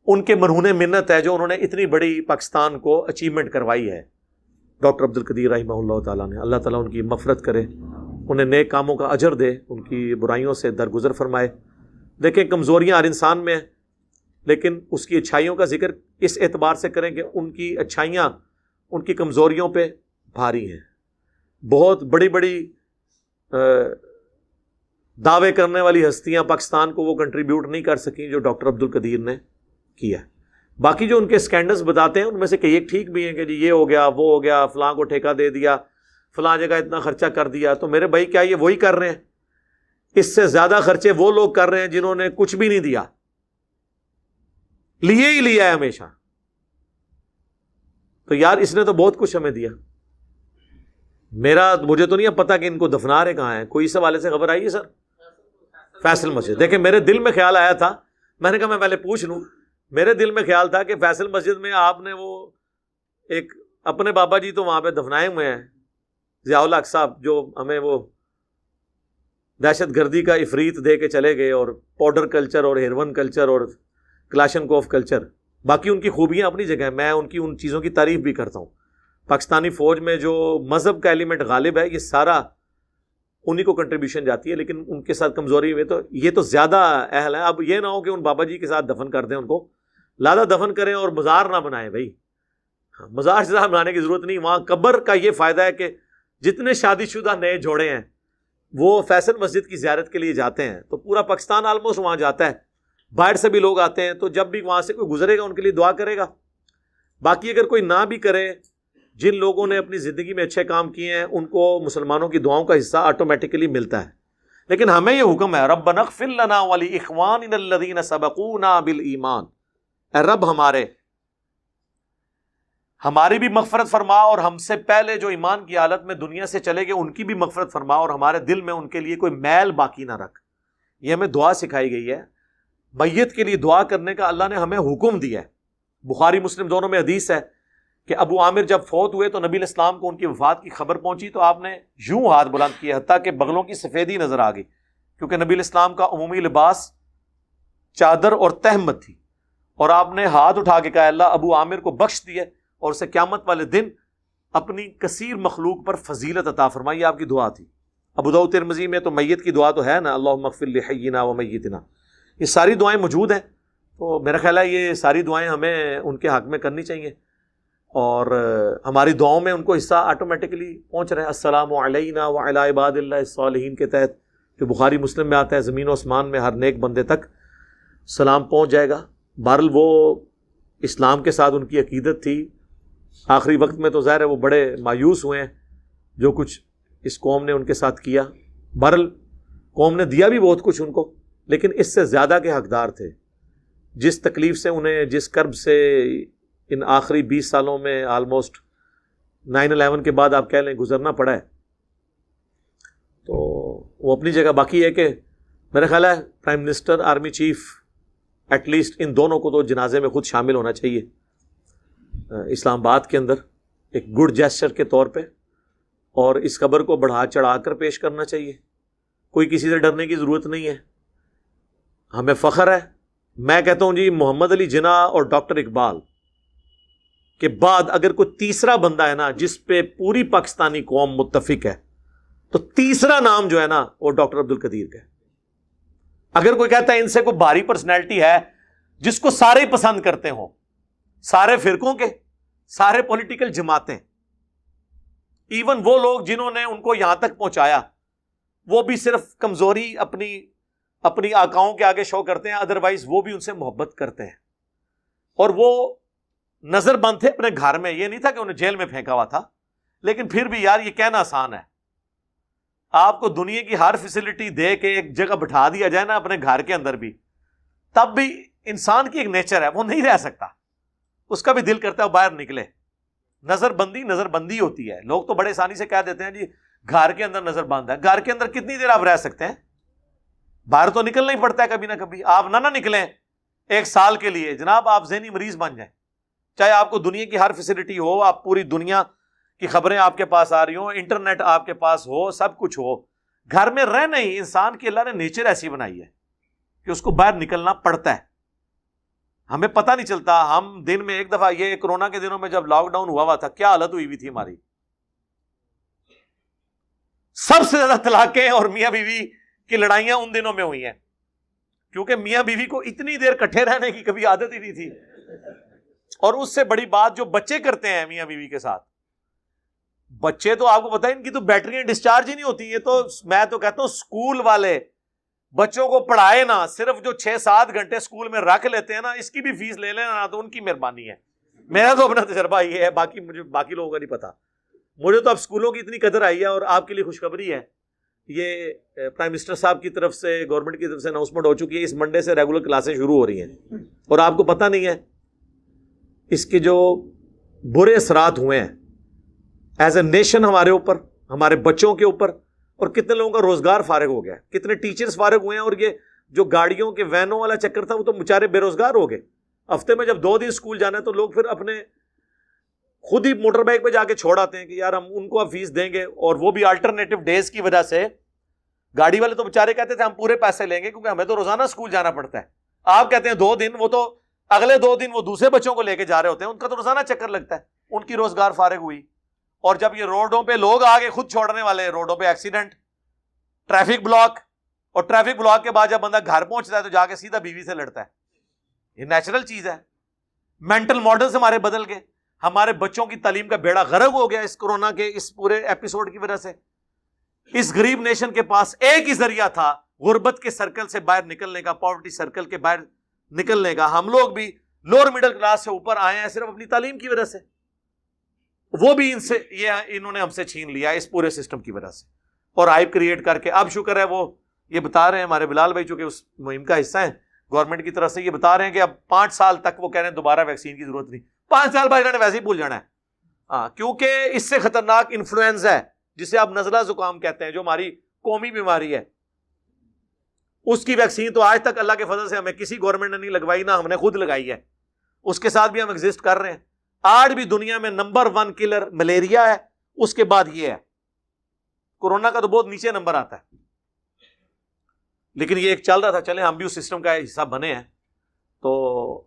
ان کے مرہون منت ہے جو انہوں نے اتنی بڑی پاکستان کو اچیومنٹ کروائی ہے. ڈاکٹر عبد القدیر رحمہ اللہ تعالیٰ نے, اللہ تعالیٰ ان کی مغفرت کرے, انہیں نیک کاموں کا اجر دے, ان کی برائیوں سے درگزر فرمائے. دیکھیں کمزوریاں ہر انسان میں ہیں, لیکن اس کی اچھائیوں کا ذکر اس اعتبار سے کریں کہ ان کی اچھائیاں ان کی کمزوریوں پہ بھاری ہیں. بہت بڑی بڑی دعوے کرنے والی ہستیاں پاکستان کو وہ کنٹریبیوٹ نہیں کر سکیں جو ڈاکٹر عبد القدیر نے کیا. باقی جو ان کے اسکینڈلز بتاتے ہیں ان میں سے کئی ایک ٹھیک بھی ہیں کہ جی یہ ہو گیا, وہ ہو گیا, فلاں کو ٹھیکہ دے دیا, فلاں جگہ اتنا خرچہ کر دیا. تو میرے بھائی کیا یہ وہی کر رہے ہیں؟ اس سے زیادہ خرچے وہ لوگ کر رہے ہیں جنہوں نے کچھ بھی نہیں دیا, لیے ہی لیا ہے ہمیشہ. تو یار اس نے تو بہت کچھ ہمیں دیا. مجھے تو نہیں پتا کہ ان کو دفنا رہے کہاں ہیں. کوئی اس حوالے سے خبر آئی ہے سر؟ فیصل مسجد. دیکھیں میرے دل میں خیال آیا تھا, میں نے کہا میں پہلے پوچھ لوں. میرے دل میں خیال تھا کہ فیصل مسجد میں آپ نے وہ ایک اپنے بابا جی تو وہاں پہ دفنائے ہوئے ہیں, ضیاء الحق صاحب, جو ہمیں وہ دہشت گردی کا افریت دے کے چلے گئے, اور پاؤڈر کلچر اور ہیروئن کلچر اور کلاشنکوف کلچر. باقی ان کی خوبیاں اپنی جگہ ہیں, میں ان چیزوں کی تعریف بھی کرتا ہوں. پاکستانی فوج میں جو مذہب کا ایلیمنٹ غالب ہے, یہ سارا انہی کو کنٹریبیوشن جاتی ہے, لیکن ان کے ساتھ کمزوری ہوئی تو یہ تو زیادہ اہل ہے. اب یہ نہ ہو کہ ان بابا جی کے ساتھ دفن کر دیں, ان کو لادا دفن کریں اور مزار نہ بنائیں. بھائی مزار شزار بنانے کی ضرورت نہیں. وہاں قبر کا یہ فائدہ ہے کہ جتنے شادی شدہ نئے جوڑے ہیں وہ فیصل مسجد کی زیارت کے لیے جاتے ہیں, تو پورا پاکستان آلموسٹ وہاں جاتا ہے, باہر سے بھی لوگ آتے ہیں. تو جب بھی وہاں سے کوئی گزرے گا ان کے لیے دعا کرے گا. باقی اگر کوئی نہ بھی کرے, جن لوگوں نے اپنی زندگی میں اچھے کام کیے ہیں ان کو مسلمانوں کی دعاؤں کا حصہ آٹومیٹکلی ملتا ہے. لیکن ہمیں یہ حکم ہے, ربنا اغفر لنا ولاخواننا الذین سبقونا بالایمان, اے رب ہماری بھی مغفرت فرما, اور ہم سے پہلے جو ایمان کی حالت میں دنیا سے چلے گئے ان کی بھی مغفرت فرما, اور ہمارے دل میں ان کے لیے کوئی میل باقی نہ رکھ. یہ ہمیں دعا سکھائی گئی ہے. میت کے لیے دعا کرنے کا اللہ نے ہمیں حکم دیا ہے. بخاری مسلم دونوں میں حدیث ہے کہ ابو عامر جب فوت ہوئے تو نبی علیہ السلام کو ان کی وفات کی خبر پہنچی, تو آپ نے یوں ہاتھ بلند کیے حتیٰ کہ بغلوں کی سفیدی نظر آ گئی, کیونکہ نبی علیہ السلام کا عمومی لباس چادر اور تہمت تھی. اور آپ نے ہاتھ اٹھا کے کہا اللہ ابو عامر کو بخش دیے, اور اسے قیامت والے دن اپنی کثیر مخلوق پر فضیلت عطا فرمائی. یہ آپ کی دعا تھی. ابو داؤد ترمذی میں تو میت کی دعا تو ہے نا, اللہم اغفر لحینا و میتنا. یہ ساری دعائیں موجود ہیں. تو میرا خیال ہے یہ ساری دعائیں ہمیں ان کے حق میں کرنی چاہیے. اور ہماری دعاؤں میں ان کو حصہ آٹومیٹکلی پہنچ رہا ہے. السلام علینا وعلی عباد اللہ الصالحین کے تحت جو بخاری مسلم میں آتا ہے, زمین و آسمان میں ہر نیک بندے تک سلام پہنچ جائے گا. بہرحال وہ اسلام کے ساتھ ان کی عقیدت تھی. آخری وقت میں تو ظاہر ہے وہ بڑے مایوس ہوئے ہیں جو کچھ اس قوم نے ان کے ساتھ کیا. بہرحال قوم نے دیا بھی بہت کچھ ان کو, لیکن اس سے زیادہ کے حقدار تھے. جس تکلیف سے انہیں, جس کرب سے ان آخری 20 سالوں میں آلموسٹ 9/11 کے بعد آپ کہہ لیں گزرنا پڑا ہے, تو وہ اپنی جگہ. باقی ہے کہ میرا خیال ہے prime minister, army chief, at least ان دونوں کو تو جنازے میں خود شامل ہونا چاہیے اسلام آباد کے اندر ایک گڈ جیسچر کے طور پہ, اور اس خبر کو بڑھا چڑھا کر پیش کرنا چاہیے. کوئی کسی سے ڈرنے کی ضرورت نہیں ہے. ہمیں فخر ہے. میں کہتا ہوں جی محمد علی جناح اور ڈاکٹر اقبال کے بعد اگر کوئی تیسرا بندہ ہے نا جس پہ پوری پاکستانی قوم متفق ہے, تو تیسرا نام جو ہے نا وہ ڈاکٹر عبد القدیر کا ہے. اگر کوئی کہتا ہے ان سے کوئی بھاری پرسنالٹی ہے جس کو سارے ہی پسند کرتے ہوں, سارے فرقوں کے, سارے پولیٹیکل جماعتیں, ایون وہ لوگ جنہوں نے ان کو یہاں تک پہنچایا, وہ بھی صرف کمزوری اپنی آقاؤں کے آگے شو کرتے ہیں, ادروائز وہ بھی ان سے محبت کرتے ہیں. اور وہ نظر بند تھے اپنے گھر میں, یہ نہیں تھا کہ انہیں جیل میں پھینکا ہوا تھا, لیکن پھر بھی یار یہ کہنا آسان ہے. آپ کو دنیا کی ہر فیسلٹی دے کے ایک جگہ بٹھا دیا جائے نا اپنے گھر کے اندر بھی, تب بھی انسان کی ایک نیچر ہے, وہ نہیں رہ سکتا. اس کا بھی دل کرتا ہے وہ باہر نکلے. نظر بندی ہوتی ہے. لوگ تو بڑے آسانی سے کہہ دیتے ہیں جی گھر کے اندر نظر بند ہے. گھر کے اندر کتنی دیر آپ رہ سکتے ہیں؟ باہر تو نکلنا ہی پڑتا ہے کبھی نہ کبھی. آپ نہ نکلیں 1 سال کے لیے, جناب آپ ذہنی مریض بن جائیں. چاہے آپ کو دنیا کی ہر فیسلٹی ہو, آپ پوری دنیا کی خبریں آپ کے پاس آ رہی ہوں, انٹرنیٹ آپ کے پاس ہو, سب کچھ ہو, گھر میں رہنا ہی انسان کی اللہ نے نیچر ایسی بنائی ہے کہ اس کو باہر نکلنا پڑتا ہے. ہمیں پتہ نہیں چلتا. ہم دن میں ایک دفعہ, یہ کورونا کے دنوں میں جب لاک ڈاؤن ہوا تھا, کیا حالت ہوئی تھی ہماری. سب سے زیادہ طلاقیں اور میاں بیوی کی لڑائیاں ان دنوں میں ہوئی ہیں, کیونکہ میاں بیوی کو اتنی دیر کٹھے رہنے کی کبھی عادت ہی نہیں تھی. اور اس سے بڑی بات جو بچے کرتے ہیں میاں بیوی کے ساتھ, بچے تو آپ کو پتا ہے ان کی تو بیٹریاں ڈسچارج ہی نہیں ہوتی. یہ تو میں تو کہتا ہوں اسکول والے بچوں کو پڑھائے نا, صرف جو 6-7 گھنٹے اسکول میں رکھ لیتے ہیں نا, اس کی بھی فیس لے لینا نا, تو ان کی مہربانی ہے. میرا تو اپنا تجربہ یہ ہے, باقی لوگوں کا نہیں پتا. مجھے تو اب اسکولوں کی اتنی قدر آئی ہے. اور آپ کے لیے خوشخبری ہے, یہ پرائم منسٹر صاحب کی طرف سے, گورنمنٹ کی طرف سے اناؤنسمنٹ ہو چکی ہے, اس منڈے سے ریگولر کلاسیں شروع ہو رہی ہیں. اور آپ کو پتہ نہیں ہے اس کے جو برے اثرات ہوئے ہیں ایز اے نیشن ہمارے اوپر, ہمارے بچوں کے اوپر, اور کتنے لوگوں کا روزگار فارغ ہو گیا, کتنے ٹیچرز فارغ ہوئے ہیں. اور یہ جو گاڑیوں کے وینوں والا چکر تھا وہ تو بیچارے بے روزگار ہو گئے. ہفتے میں جب 2 دن اسکول جانا ہے تو لوگ پھر اپنے خود ہی موٹر بائک پہ جا کے چھوڑ آتے ہیں کہ یار ہم ان کو اب فیس دیں گے. اور وہ بھی آلٹرنیٹو ڈیز کی وجہ سے. گاڑی والے تو بیچارے کہتے تھے ہم پورے پیسے لیں گے کیونکہ ہمیں تو روزانہ اسکول جانا پڑتا ہے. آپ کہتے ہیں 2 دن, وہ تو اگلے 2 دن وہ دوسرے بچوں کو لے کے جا رہے ہوتے ہیں, ان کا تو روزانہ چکر لگتا ہے. ان کی روزگار فارغ ہوئی. اور جب یہ روڈوں پہ لوگ آگے خود چھوڑنے والے, روڈوں پہ ایکسیڈنٹ, ٹریفک بلاک, اور ٹریفک بلاک کے بعد جب بندہ گھر پہنچتا ہے تو جا کے سیدھا بیوی سے لڑتا ہے. یہ نیچرل چیز ہے. مینٹل ماڈلز ہمارے بدل گئے. ہمارے بچوں کی تعلیم کا بیڑا غرق ہو گیا اس کورونا کے اس پورے ایپیسوڈ کی وجہ سے. اس غریب نیشن کے پاس ایک ہی ذریعہ تھا غربت کے سرکل سے باہر نکلنے کا, پاورٹی سرکل کے باہر نکلنے کا. ہم لوگ بھی لوور مڈل کلاس سے اوپر آئے ہیں صرف اپنی تعلیم کی وجہ سے. وہ بھی انہوں نے ہم سے چھین لیا اس پورے سسٹم کی وجہ سے, اور ہائپ کریٹ کر کے. اب شکر ہے وہ یہ بتا رہے ہیں ہمارے بلال بھائی, چونکہ اس مہم کا حصہ ہیں گورنمنٹ کی طرف سے, یہ بتا رہے ہیں کہ اب 5 سال تک وہ کہہ رہے ہیں دوبارہ ویکسین کی ضرورت نہیں. 5 سال بعد انہوں نے ویسے ہی بھول جانا ہے. ہاں, کیونکہ اس سے خطرناک انفلوئنزا ہے جسے آپ نزلہ زکام کہتے ہیں, جو ہماری قومی بیماری ہے. اس کی ویکسین تو آج تک اللہ کے فضل سے ہمیں کسی گورنمنٹ نے نہیں لگوائی, نہ ہم نے خود لگائی ہے. اس کے ساتھ بھی ہم ایگزسٹ کر رہے ہیں. آج بھی دنیا میں نمبر 1 کلر ملیریا ہے, اس کے بعد یہ ہے. کورونا کا تو بہت نیچے نمبر آتا ہے, لیکن یہ ایک چل رہا تھا, چلیں ہم بھی اس سسٹم کا حصہ بنے ہیں. تو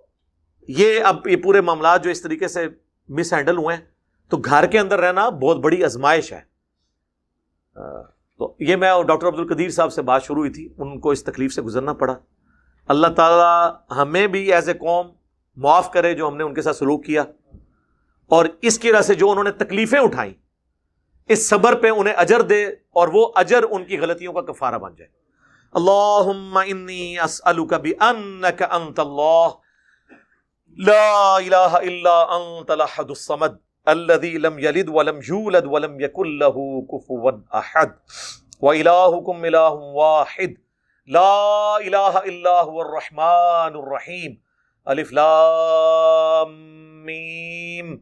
یہ اب یہ پورے معاملات جو اس طریقے سے مس ہینڈل ہوئے ہیں, تو گھر کے اندر رہنا بہت بڑی آزمائش ہے. تو یہ میں اور ڈاکٹر عبد القدیر صاحب سے بات شروع ہوئی تھی, ان کو اس تکلیف سے گزرنا پڑا. اللہ تعالیٰ ہمیں بھی ایز اے قوم معاف کرے جو ہم نے ان کے ساتھ سلوک کیا, اور اس کی وجہ سے جو انہوں نے تکلیفیں اٹھائیں اس صبر پہ انہیں اجر دے اور وہ اجر ان کی غلطیوں کا کفارہ بن جائے. اللہم انی اسألک بانک انت اللہ لا الہ الا انت الاحد الصمد الذی لم یلد ولم یولد ولم یکن لہ کفوا احد وإلہکم الہ واحد لا الہ الا هو الرحمن الرحیم الف لام میم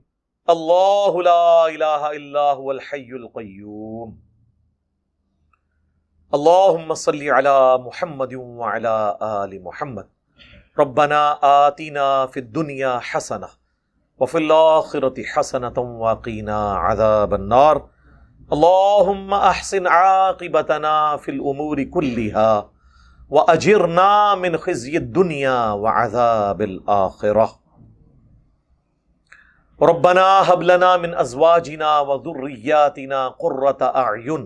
اللہ لا الہ الا هو الحی القیوم. اللہم صلی علی محمد وعلی آل محمد. ربنا آتنا فی الدنیا حسنہ وفی الآخرۃ حسنۃ وقنا عذاب النار. اللہم احسن عاقبتنا فی الامور کلہا واجرنا من خزی الدنیا وعذاب الآخرہ. ربنا هب لنا من ازواجنا وذریاتنا قرۃ اعین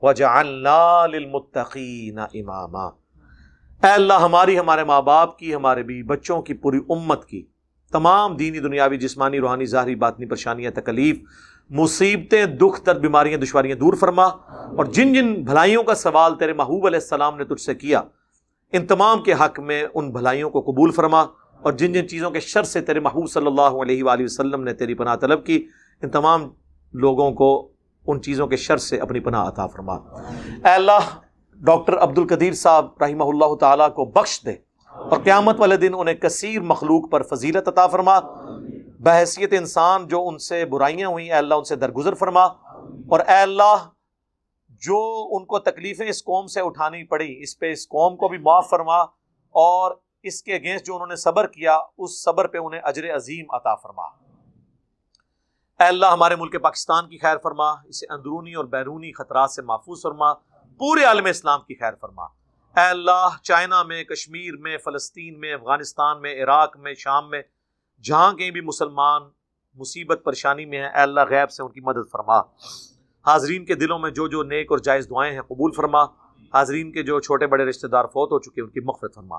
وجعلنا للمتقین اماما. اے اللہ ہماری، ہمارے ماں باپ کی، ہمارے بیوی بچوں کی، پوری امت کی تمام دینی دنیاوی جسمانی روحانی ظاہری باطنی پریشانیاں تکلیف مصیبتیں دکھ درد بیماریاں دشواریاں دور فرما، اور جن جن بھلائیوں کا سوال تیرے محبوب علیہ السلام نے تجھ سے کیا ان تمام کے حق میں ان بھلائیوں کو قبول فرما، اور جن جن چیزوں کے شر سے تیرے محبوب صلی اللہ علیہ وآلہ وسلم نے تیری پناہ طلب کی ان تمام لوگوں کو ان چیزوں کے شر سے اپنی پناہ عطا فرما. اے اللہ ڈاکٹر عبد القدیر صاحب رحمہ اللہ تعالیٰ کو بخش دے اور قیامت والے دن انہیں کثیر مخلوق پر فضیلت عطا فرما. بحیثیت انسان جو ان سے برائیاں ہوئیں اے اللہ ان سے درگزر فرما، اور اے اللہ جو ان کو تکلیفیں اس قوم سے اٹھانی پڑی اس پہ اس قوم کو بھی معاف فرما، اور اس کے اگینسٹ جو انہوں نے صبر کیا اس صبر پہ انہیں اجر عظیم عطا فرما. اے اللہ ہمارے ملک پاکستان کی خیر فرما، اسے اندرونی اور بیرونی خطرات سے محفوظ فرما، پورے عالم اسلام کی خیر فرما. اے اللہ چائنا میں، کشمیر میں، فلسطین میں، افغانستان میں، عراق میں، شام میں جہاں کہیں بھی مسلمان مصیبت پریشانی میں ہیں اے اللہ غیب سے ان کی مدد فرما. حاضرین کے دلوں میں جو جو نیک اور جائز دعائیں ہیں قبول فرما. حاضرین کے جو چھوٹے بڑے رشتہ دار فوت ہو چکے ان کی مغفرت فرما.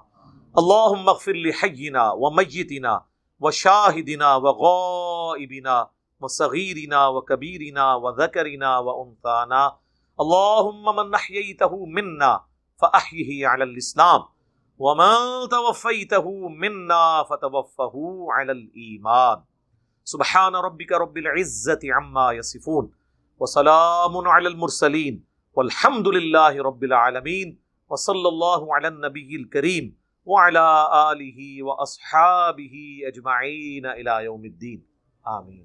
اللہم اغفر لحینا ومیتنا وشاہدنا وغائبنا وصغیرنا وکبیرنا وذکرنا وانثانا. اللہم من احییتہ منا فاحیہ علی الاسلام ومن توفیتہ منا فتوفہ علی الایمان. سبحان ربک رب العزة عما یصفون وسلام علی المرسلین والحمد للہ رب العالمین وصلی اللہ علی النبی الکریم وعلی آلہ واصحابہ اجمعین الی یوم الدین. آمین.